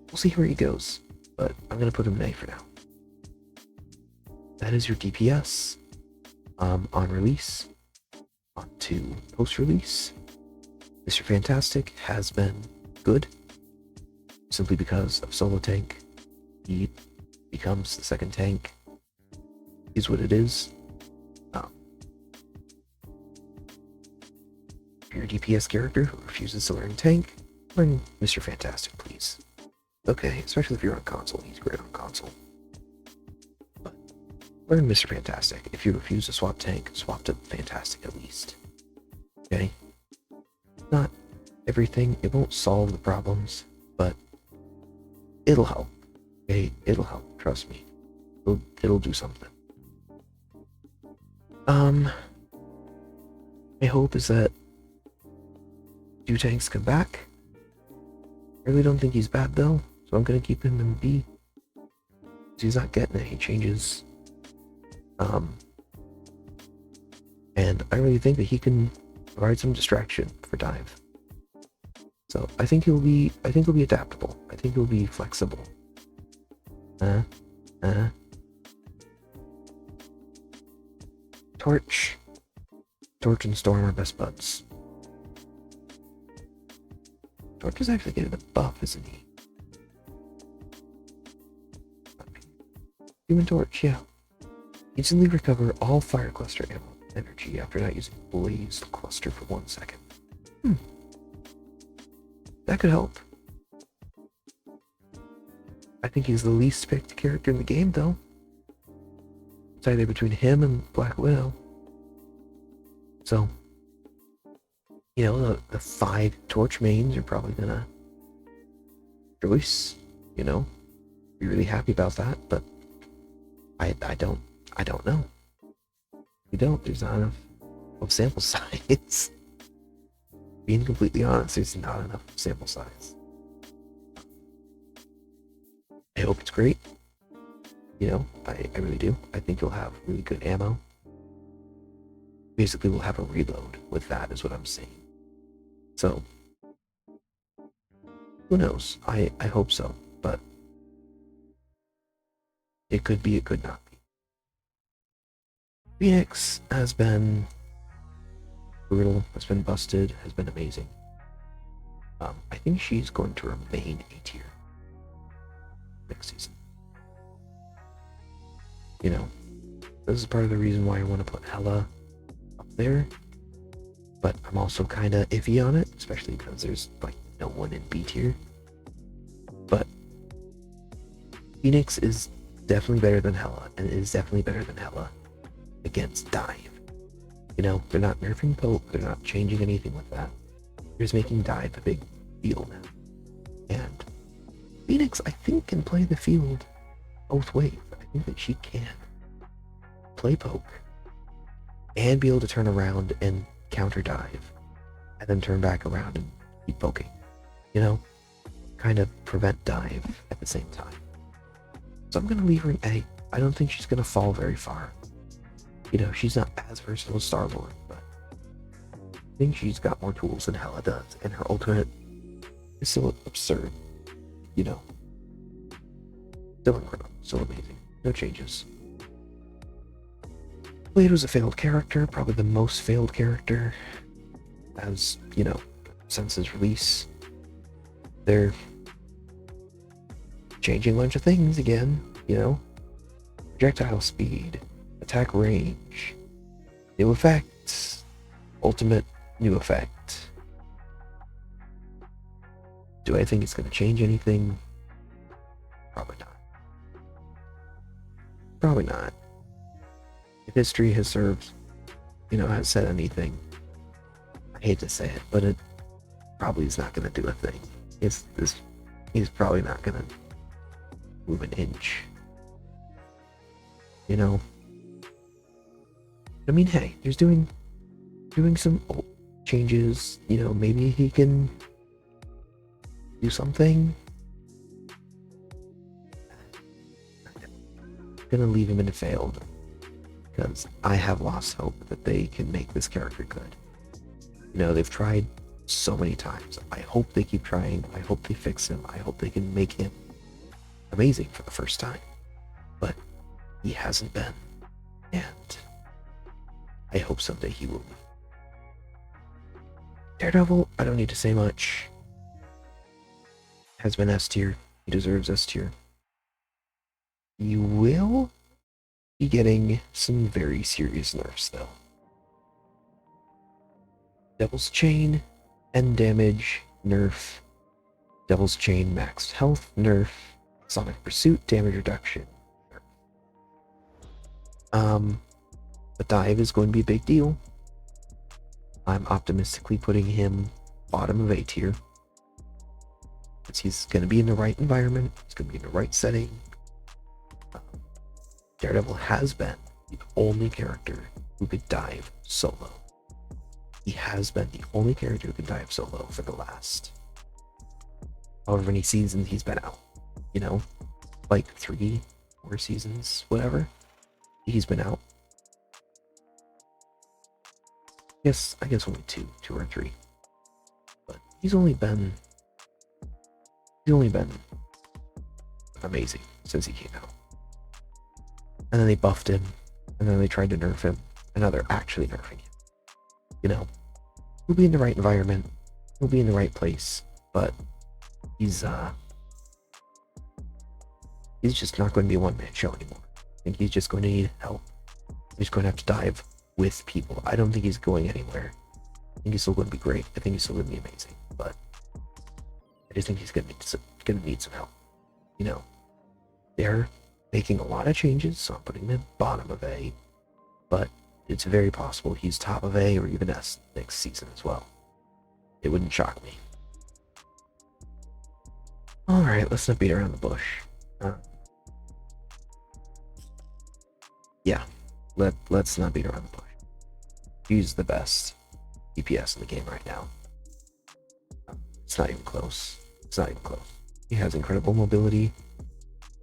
we'll see where he goes. But I'm gonna put him in A for now. That is your DPS. On release. On to post-release. Mr. Fantastic has been good. Simply because of solo tank. He becomes the second tank. Is what it is. If you're a DPS character who refuses to learn tank, learn Mr. Fantastic, please. Okay, especially if you're on console. He's great on console. But learn Mr. Fantastic. If you refuse to swap tank, swap to Fantastic at least. Okay? Not everything. It won't solve the problems, but it'll help. Okay? It'll help. Trust me. It'll do something. My hope is that 2 tanks come back. I really don't think he's bad though, so I'm gonna keep him in B. He's not getting any changes. And I really think that he can provide some distraction for dive. So I think he'll be adaptable. I think he'll be flexible. Torch and Storm are best buds. Torch is actually getting a buff, isn't he? Human Torch, yeah. Instantly recover all fire cluster ammo energy after not using Blaze Cluster for 1 second. That could help. I think he's the least picked character in the game, though. It's either between him and Black Widow. So, you know, the 5 Torch mains are probably gonna choice, you know, be really happy about that, but I don't know. We don't, there's not enough of sample size. Being completely honest, there's not enough sample size. I hope it's great. You know, I really do. I think you'll have really good ammo. Basically, we'll have a reload with that, is what I'm saying. So, who knows? I hope so, but it could be, it could not be. Phoenix has been brutal, has been busted, has been amazing. I think she's going to remain A tier next season. You know, this is part of the reason why I want to put Hella up there, but I'm also kind of iffy on it, especially because there's like no one in B tier. But Phoenix is definitely better than Hella, and it is definitely better than Hella against Dive. You know, they're not nerfing Poke, they're not changing anything with that. They're just making Dive a big deal now. And Phoenix, I think, can play the field both ways. I think that she can play Poke and be able to turn around and counter Dive, and then turn back around and keep poking. You know, kind of prevent Dive at the same time. So I'm gonna leave her in A. I don't think she's gonna fall very far. You know, she's not as versatile as Star-Lord, but I think she's got more tools than Hela does, and her ultimate is still absurd. You know, still incredible, still amazing. No changes. Blade was a failed character, probably the most failed character, as, you know, since his release. They're changing a bunch of things again, you know? Projectile speed, attack range, new effects, ultimate new effect. Do I think it's going to change anything? Probably not. Probably not. If history has served, you know, has said anything, I hate to say it, but it probably is not going to do a thing. He's probably not going to move an inch. You know? I mean, hey, he's doing some changes. You know, maybe he can do something. I'm gonna leave him in a failed, because I have lost hope that they can make this character good. You know, they've tried so many times. I hope they keep trying. I hope they fix him. I hope they can make him amazing for the first time. But he hasn't been. And I hope someday he will be. Daredevil, I don't need to say much. Has been S tier. He deserves S tier. You will be getting some very serious nerfs, though. Devil's Chain, end damage, nerf. Devil's Chain, maxed health, nerf. Sonic Pursuit, damage reduction, nerf. But Dive is going to be a big deal. I'm optimistically putting him bottom of A tier. Because he's going to be in the right environment, he's going to be in the right setting. Daredevil has been the only character who could dive solo. He has been the only character who could dive solo for the last however many seasons he's been out. You know, like 3, 4 seasons, whatever. He's been out. I guess only 2 or 3. But he's only been amazing since he came out. And then they buffed him, and then they tried to nerf him, and now they're actually nerfing him. You know, he'll be in the right environment, he'll be in the right place, but he's just not going to be a one-man show anymore. I think he's just going to need help. He's going to have to dive with people. I don't think he's going anywhere. I think he's still going to be great. I think he's still going to be amazing, but I just think he's going to need some help. You know, they're making a lot of changes, so I'm putting him in bottom of A, but it's very possible he's top of A or even S next season as well. It wouldn't shock me. Alright, let's not beat around the bush. Yeah, let's not beat around the bush. She's the best DPS in the game right now. It's not even close. It's not even close. She has incredible mobility.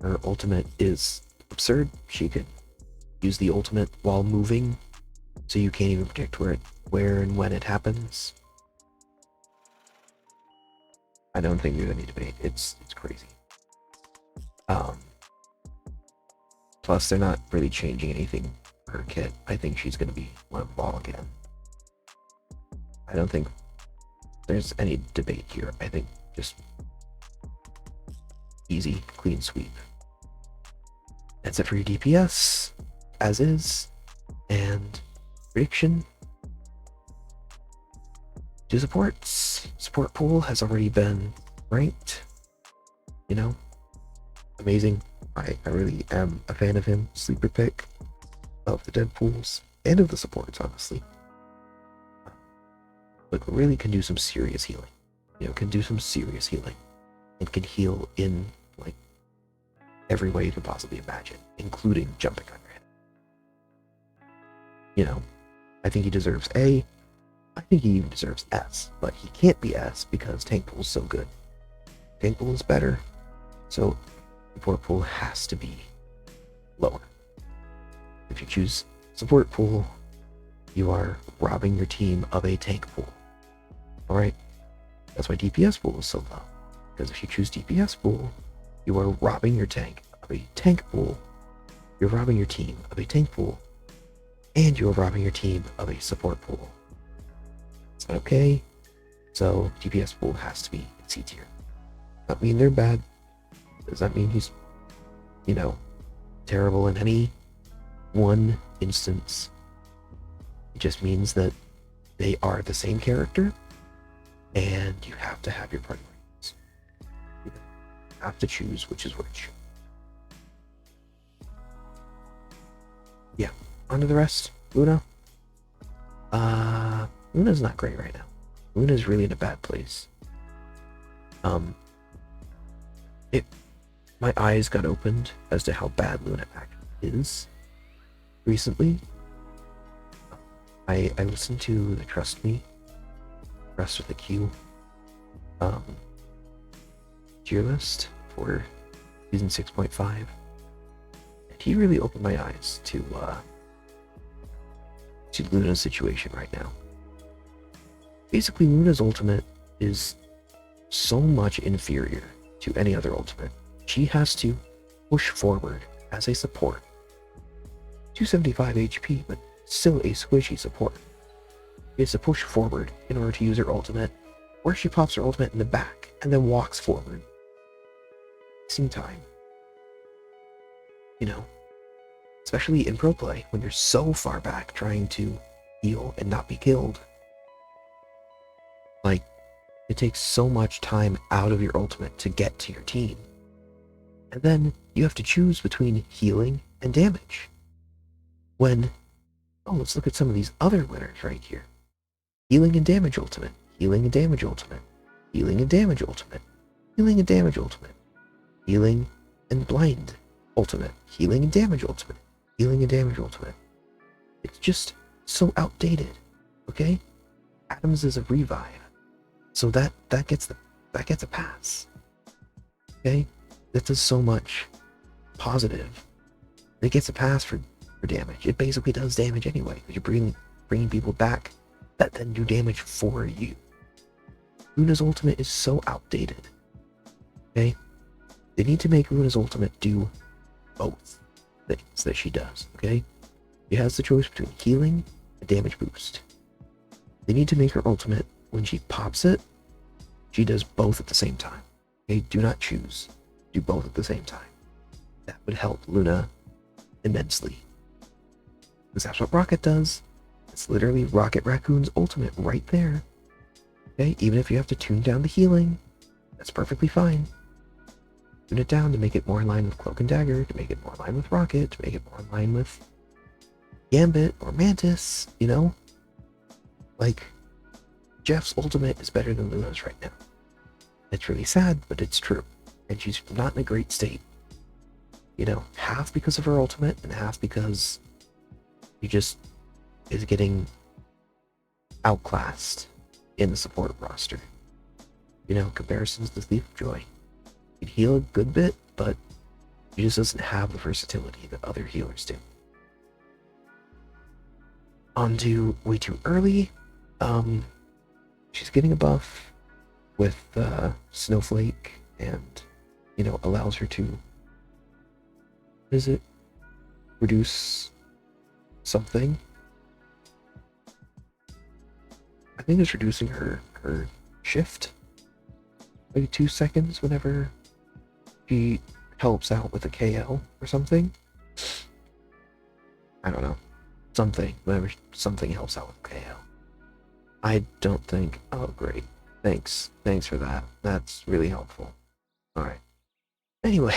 Her ultimate is absurd. She could use the ultimate while moving, so you can't even predict where and when it happens. I don't think there's any debate. It's crazy. Plus, they're not really changing anything for her kit. I think she's going to be one of them all again. I don't think there's any debate here. I think just easy, clean sweep. That's it for your DPS, as is, and prediction. To supports. Support pool has already been ranked. You know, amazing. I really am a fan of him. Sleeper pick of the Deadpools and of the supports, honestly. But really can do some serious healing. You know, can do some serious healing. And can heal in, like, every way you could possibly imagine, including jumping on your head. You know, I think he deserves A. I think he even deserves S, but he can't be S because tank pool is so good. Tank pool is better, so support pool has to be lower. If you choose support pool, you are robbing your team of a tank pool. Alright? That's why DPS pool is so low. Because if you choose DPS pool, you are robbing your tank of a tank pool, you're robbing your team of a tank pool, and you're robbing your team of a support pool. It's not okay, so DPS pool has to be in C tier. Does not mean they're bad. Does that mean he's, you know, terrible in any one instance? It just means that they are the same character, and you have to have your priorities. You have to choose which is which. Yeah, on to the rest. Luna. Luna's not great right now. Luna's really in a bad place. My eyes got opened as to how bad Luna actually is recently. I listened to the Trust with a Q tier list for season 6.5, and he really opened my eyes to Luna's situation right now. Basically, Luna's ultimate is so much inferior to any other ultimate. She has to push forward as a support. 275 HP, but still a squishy support. She has to push forward in order to use her ultimate, where she pops her ultimate in the back and then walks forward. Wasting time. You know, especially in pro play, when you're so far back trying to heal and not be killed. Like, it takes so much time out of your ultimate to get to your team. And then you have to choose between healing and damage. When, oh, let's look at some of these other winners right here. Healing and damage ultimate, healing and damage ultimate, healing and damage ultimate, healing and damage ultimate, healing and blind ultimate, healing and damage ultimate, healing and damage ultimate. It's just so outdated, okay? Adams is a revive, so that gets a pass, okay? That does so much positive. It gets a pass for damage. It basically does damage anyway, because you're bringing people back that then do damage for you. Luna's ultimate is so outdated, okay? They need to make Luna's ultimate do both things that she does, okay? She has the choice between healing and damage boost. They need to make her ultimate, when she pops it, she does both at the same time. Okay, do not choose. Do both at the same time. That would help Luna immensely. Because that's what Rocket does. It's literally Rocket Raccoon's ultimate right there. Okay, even if you have to tune down the healing, that's perfectly fine. Tune it down to make it more in line with Cloak and Dagger, to make it more in line with Rocket, to make it more in line with Gambit or Mantis, you know? Like, Jeff's ultimate is better than Luna's right now. It's really sad, but it's true. And she's not in a great state. You know, half because of her ultimate, and half because she just is getting outclassed in the support roster. You know, comparisons to Thief of Joy. He'd heal a good bit, but he just doesn't have the versatility that other healers do. On to Way Too Early. She's getting a buff with Snowflake, and you know, allows her to reduce something. I think it's reducing her shift, maybe 2 seconds whenever she helps out with a KL or something. I don't know. Whenever something helps out with KL. I don't think, oh great, thanks for that. That's really helpful. Alright. Anyway,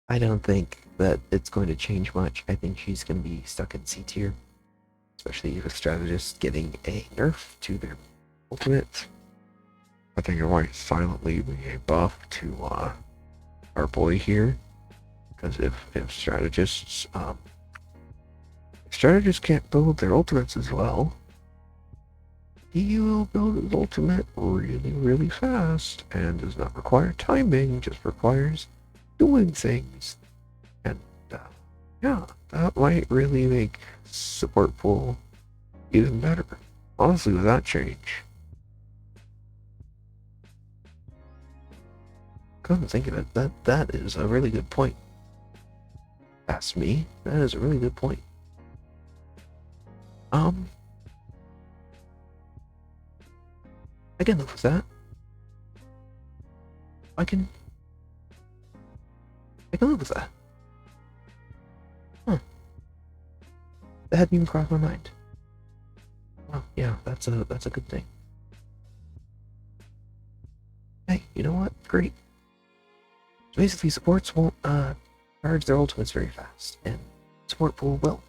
I don't think that it's going to change much. I think she's going to be stuck in C tier, especially with strategists getting a nerf to their ultimate. I think it might silently be a buff to our boy here, because if strategists can't build their ultimates as well, he will build his ultimate really fast and does not require timing, just requires doing things. And yeah, that might really make support pool even better. Honestly, with that change. Come to think of it, that is a really good point. Ask me, that is a really good point. I can live with that. I can live with that. Huh. That hadn't even crossed my mind. Well, yeah, that's a good thing. Hey, you know what? Great. So basically, supports won't charge their ultimates very fast, and support pool will.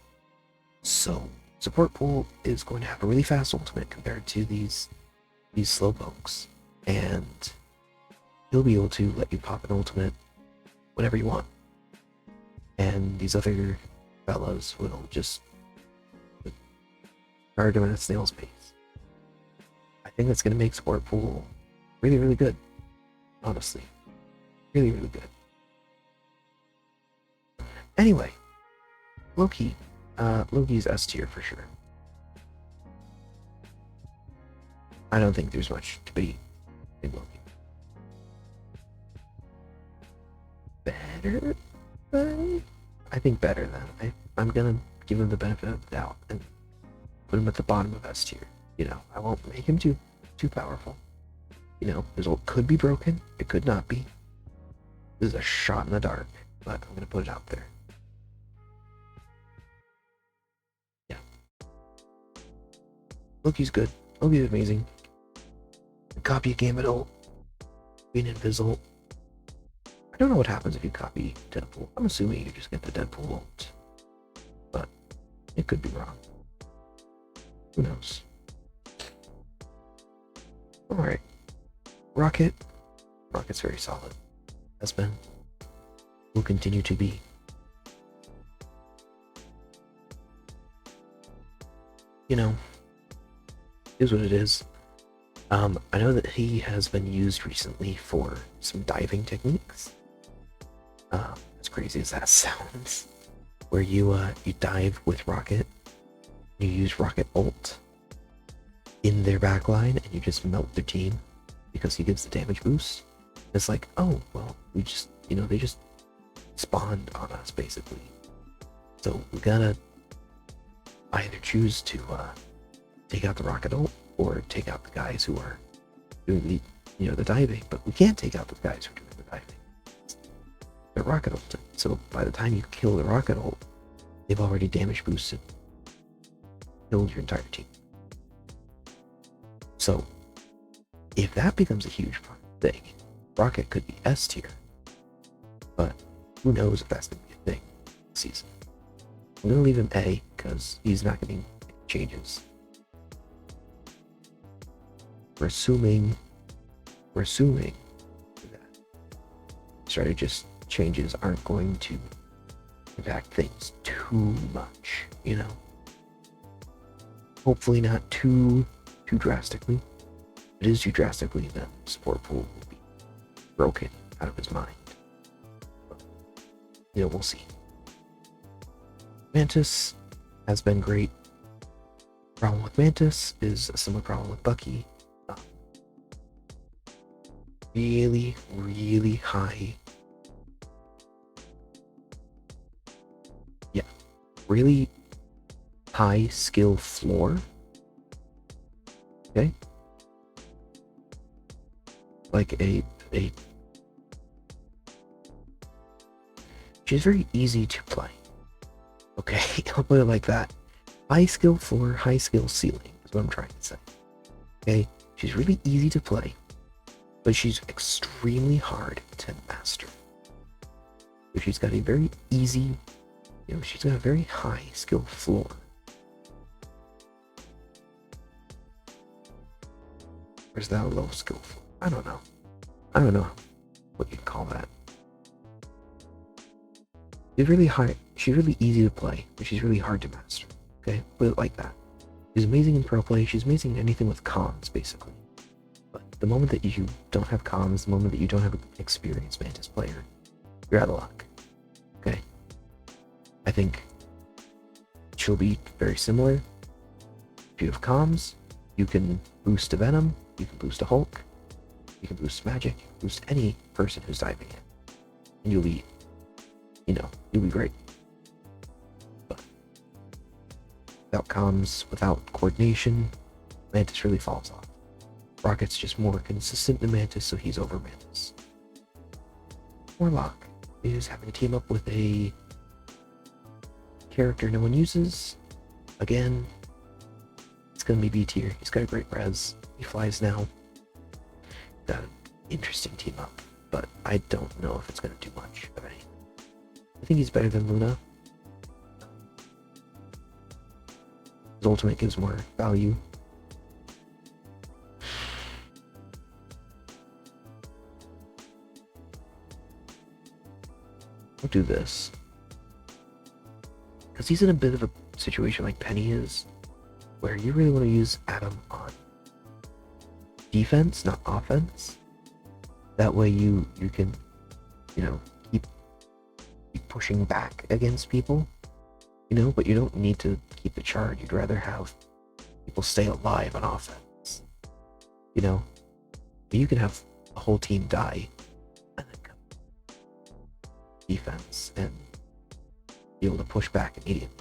So support pool is going to have a really fast ultimate compared to these slowpokes, and he'll be able to let you pop an ultimate whenever you want. And these other fellas will just charge him at a snail's pace. I think that's going to make support pool really good. Honestly, really good. Anyway, Loki. Loki's S tier for sure. I don't think there's much debate in Loki. Better than? I think better than. I'm gonna give him the benefit of the doubt and put him at the bottom of S tier. You know, I won't make him too powerful. You know, his ult could be broken, it could not be. This is a shot in the dark, but I'm gonna put it out there. Yeah. Loki's good. Loki's amazing. Copy a Gambit ult. Be an Invis ult. I don't know what happens if you copy Deadpool. I'm assuming you just get the Deadpool ult. But it could be wrong. Who knows? Alright. Rocket. Rocket's very solid. Has been. Will continue to be. You know, is what it is. I know that he has been used recently for some diving techniques. As crazy as that sounds, where you dive with Rocket, you use Rocket ult in their backline, and you just melt their team because he gives the damage boost. It's like, oh well, we just, you know, they just spawned on us basically. So we gotta either choose to take out the Rocket ult or take out the guys who are doing the, you know, the diving. But we can't take out the guys who are doing the diving. They're Rocket ult. So by the time you kill the Rocket ult, they've already damage boosted, killed your entire team. So if that becomes a huge thing, Rocket could be S tier. But who knows if that's gonna be a thing this season. I'm gonna leave him A because he's not getting changes. We're assuming that strategist changes aren't going to impact things too much, you know? Hopefully not too drastically. If it is too drastically, then support pool will be broken out of his mind. But, we'll see. Mantis has been great. Problem with Mantis is a similar problem with Bucky. Really, really high. Yeah, really high skill floor. Okay. Like she's very easy to play. Okay, I'll put it like that. High skill floor, high skill ceiling is what I'm trying to say. Okay, she's really easy to play, but she's extremely hard to master. So she's got a very easy, she's got a very high skill floor. Or is that a low skill floor? I don't know. I don't know what you'd call that. She's really high. She's really easy to play, but she's really hard to master. Okay, put it like that. She's amazing in pro play. She's amazing in anything with comms, basically. But the moment that you don't have comms, the moment that you don't have an experienced Mantis player, you're out of luck. Okay. I think she'll be very similar. If you have comms, you can boost a Venom, you can boost a Hulk, you can boost Magic, boost any person who's diving in. And you'll be, you'll be great. But without comms, without coordination, Mantis really falls off. Rocket's just more consistent than Mantis, so he's over Mantis. Warlock is having to team up with a character no one uses. Again, it's gonna be B tier. He's got a great res. He flies now. Got an interesting team up, but I don't know if it's gonna do much of anything. I think he's better than Luna. His ultimate gives more value. I'll do this. Because he's in a bit of a situation like Penny is, where you really want to use Adam on defense, not offense. That way you can, keep pushing back against people, but you don't need to keep the charge. You'd rather have people stay alive on offense, But you can have a whole team die and then come defense and be able to push back immediately,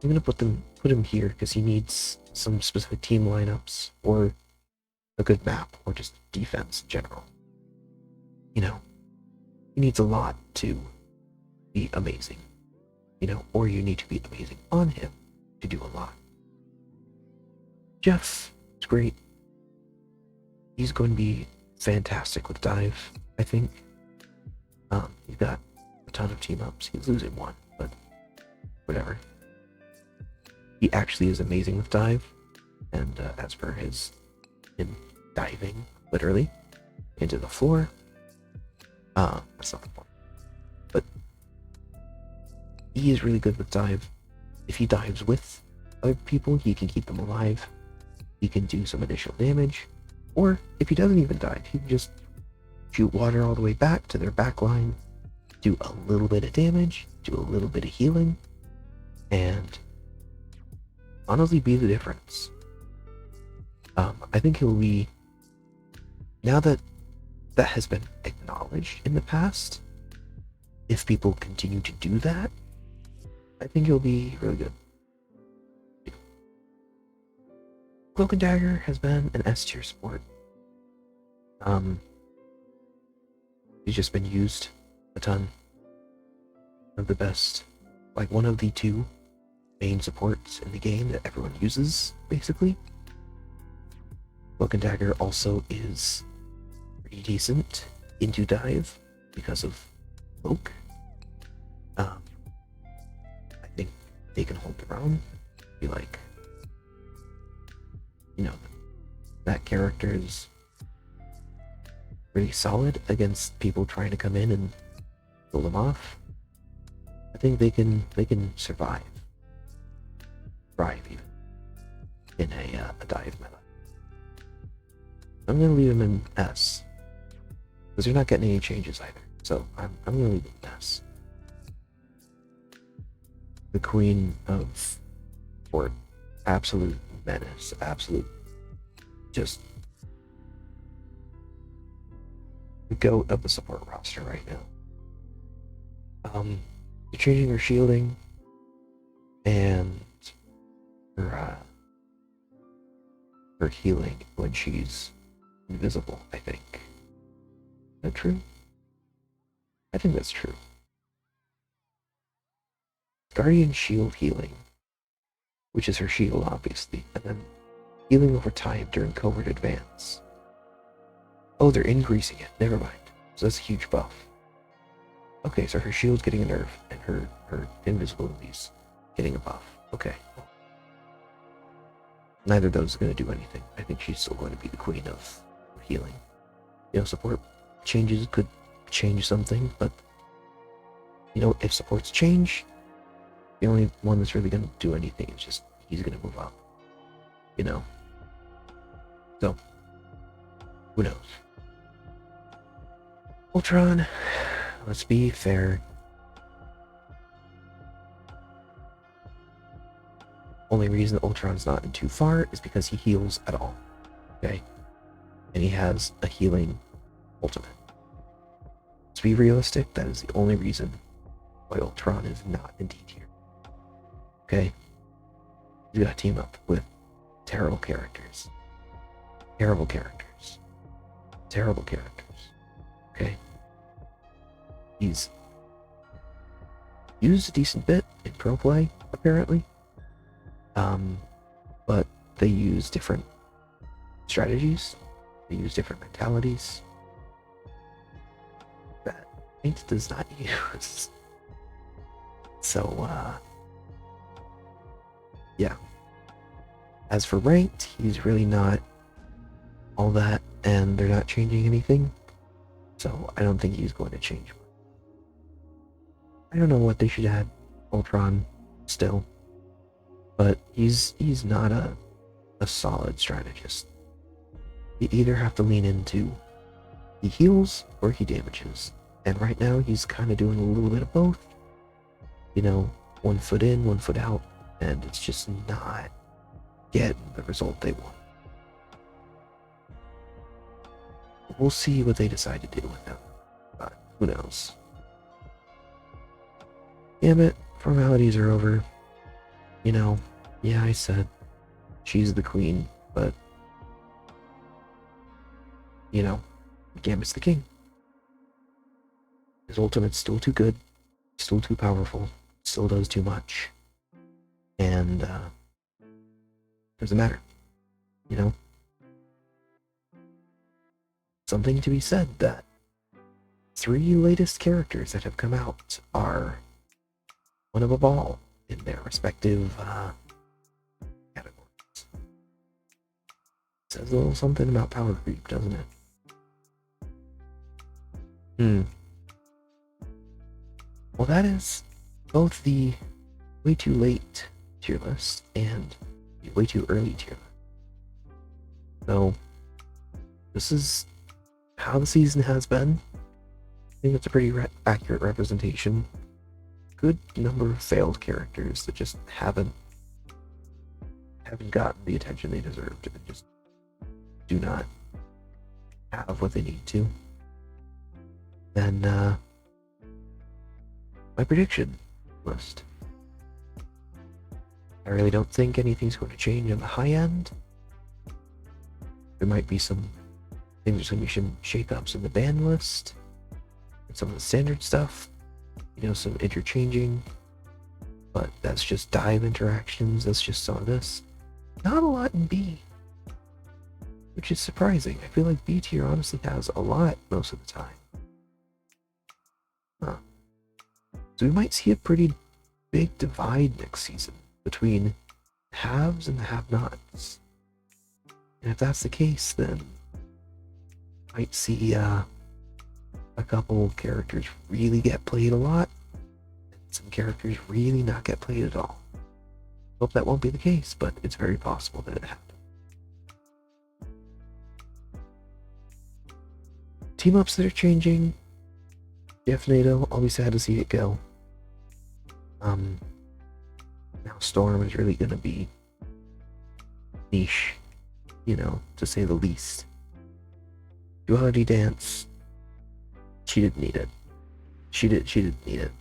I'm gonna put him here because he needs some specific team lineups or a good map or just defense in general. He needs a lot to be amazing, or you need to be amazing on him to do a lot. Jeff is great. He's going to be fantastic with dive, I think. He's got a ton of team ups. He's losing one, but whatever. He actually is amazing with dive, and as per him diving literally into the floor. That's not the point. But he is really good with dive. If he dives with other people, he can keep them alive. He can do some additional damage, or if he doesn't even dive, he can just shoot water all the way back to their back line, do a little bit of damage, do a little bit of healing, and honestly be the difference. I think he'll be, now that that has been acknowledged in the past, if people continue to do that, I think he'll be really good. Cloak and Dagger has been an S tier support. He's just been used a ton. One of the best, like one of the two main supports in the game that everyone uses, basically. Cloak and Dagger also is pretty decent into dive because of Cloak. I think they can hold their own. Be like, that character is really solid against people trying to come in and pull them off. I think they can survive. thrive even in a dive meta. I'm gonna leave him in S because you're not getting any changes either. So I'm gonna leave him in S. The Queen of Fort, absolute menace, absolute just the GOAT of the support roster right now. You're changing her shielding and her healing when she's invisible, I think. Is that true? I think that's true. Guardian shield healing, which is her shield, obviously, and then healing over time during covert advance. Oh, they're increasing it. Never mind. So that's a huge buff. Okay, so her shield's getting a nerf, and her invisibility's getting a buff. Okay. Neither of those is going to do anything. I think she's still going to be the queen of healing. You know, support changes could change something, but you know, if supports change, the only one that's really going to do anything is just he's going to move up. You know? So, who knows? Ultron, let's be fair. Only reason Ultron's not in too far is because he heals at all. Okay? And he has a healing ultimate. To be realistic, that is the only reason why Ultron is not in D tier. Okay? He's got to team up with terrible characters. Terrible characters. Terrible characters. Okay? He's used a decent bit in pro play, apparently. But they use different strategies. They use different mentalities that Paint does not use. So, yeah. As for ranked, he's really not all that, and they're not changing anything. So I don't think he's going to change much. I don't know what they should add Ultron still, but he's not a solid strategist. You either have to lean into he heals or he damages, and right now he's kind of doing a little bit of both. You know, 1 foot in, 1 foot out, and it's just not getting the result they want. We'll see what they decide to do with him, but who knows. Damn it, formalities are over. You know, yeah, I said she's the queen, but you know, Gambit's the king. His ultimate's still too good, still too powerful, still does too much. And doesn't matter. You know? Something to be said that 3 latest characters that have come out are one of a ball in their respective categories. Says a little something about power creep, doesn't it? Well, that is both the way too late tier list and the way too early tier list. So, this is how the season has been. I think it's a pretty accurate representation. Good number of failed characters that just haven't gotten the attention they deserved and just do not have what they need to. And my prediction list. I really don't think anything's going to change on the high end. There might be some things, there's going to be some shakeups in the ban list and some of the standard stuff. You know, some interchanging, but that's just dive interactions. That's just some of this. Not a lot in B, which is surprising. I feel like B tier honestly has a lot most of the time. Huh. So we might see a pretty big divide next season between haves and the have-nots. And if that's the case, then I might see a couple characters really get played a lot, and some characters really not get played at all. Hope that won't be the case, but it's very possible that it happened. Team ups that are changing. Patchnotes, I'll be sad to see it go. Now Storm is really gonna be niche, to say the least. Duality Dance, she didn't need it. She didn't need it.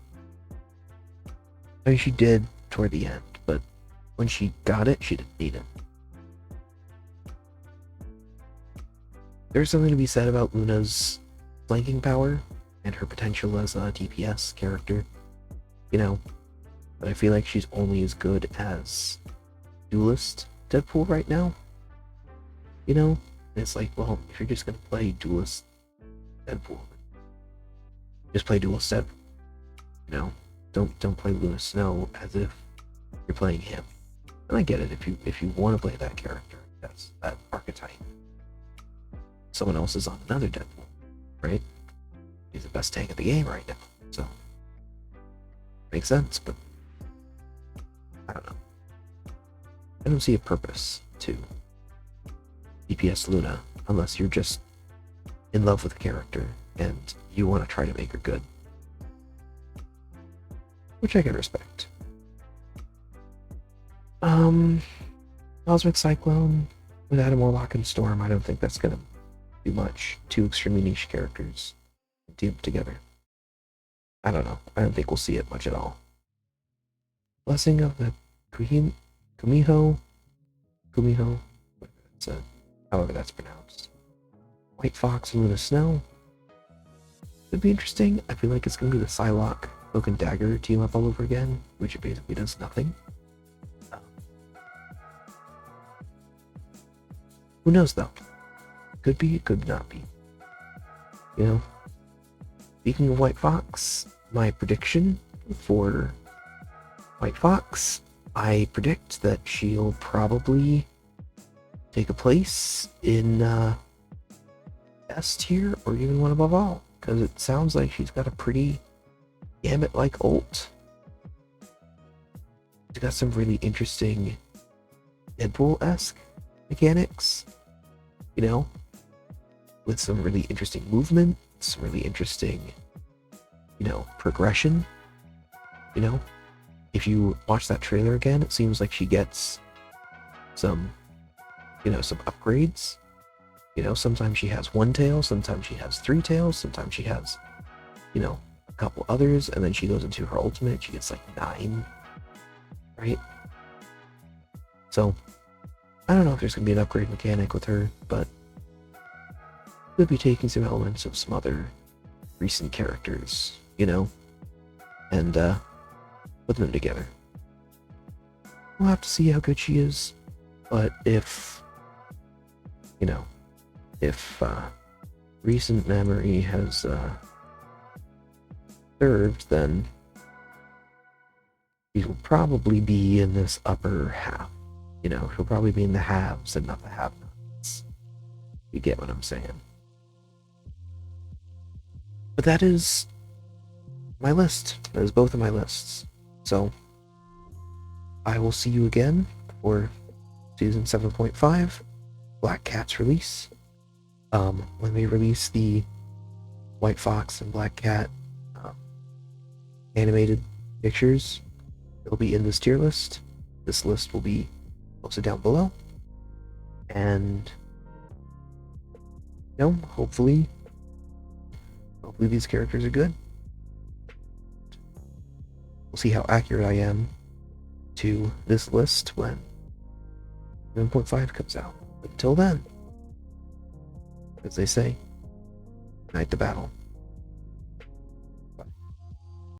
I mean, she did toward the end, but when she got it, she didn't need it. There's something to be said about Luna's flanking power and her potential as a DPS character, but I feel like she's only as good as Duelist Deadpool right now. And it's like, well, if you're just gonna play Duelist Deadpool, just play Duelist Deadpool. Don't play Luna Snow as if you're playing him. And I get it, if you want to play that character, that's that archetype. Someone else is on another Deadpool, right? He's the best tank of the game right now, so makes sense. But I don't know. I don't see a purpose to DPS Luna unless you're just in love with the character and you want to try to make her good, which I can respect. Cosmic Cyclone with Adam Warlock and Storm, I don't think that's gonna do much. Two extremely niche characters teamed together. I don't know. I don't think we'll see it much at all. Blessing of the Kumiho, however that's pronounced. White Fox and Luna Snow. It'd be interesting. I feel like it's gonna be the Psylocke Cloak and Dagger team up all over again, which basically does nothing. Who knows though? Could be, it could not be. Speaking of White Fox, my prediction for White Fox, I predict that she'll probably take a place in S tier or even one above all, because it sounds like she's got a pretty Gambit-like ult. She's got some really interesting Deadpool-esque mechanics, with some really interesting movement, some really interesting, progression. If you watch that trailer again, it seems like she gets some, some upgrades. Sometimes she has one tail, sometimes she has three tails, sometimes she has, a couple others, and then she goes into her ultimate, she gets like 9, right? So, I don't know if there's going to be an upgrade mechanic with her, but could be taking some elements of some other recent characters, and putting them together. We'll have to see how good she is, but if recent memory has served, then she will probably be in this upper half. She'll probably be in the haves and not the have-nots. You get what I'm saying? But that is my list. That is both of my lists. So, I will see you again for Season 7.5, Black Cat's release. When we release the White Fox and Black Cat animated pictures, it'll be in this tier list. This list will be posted down below. And, hopefully these characters are good. We'll see how accurate I am to this list when 7.5 comes out. But until then, as they say, night to battle.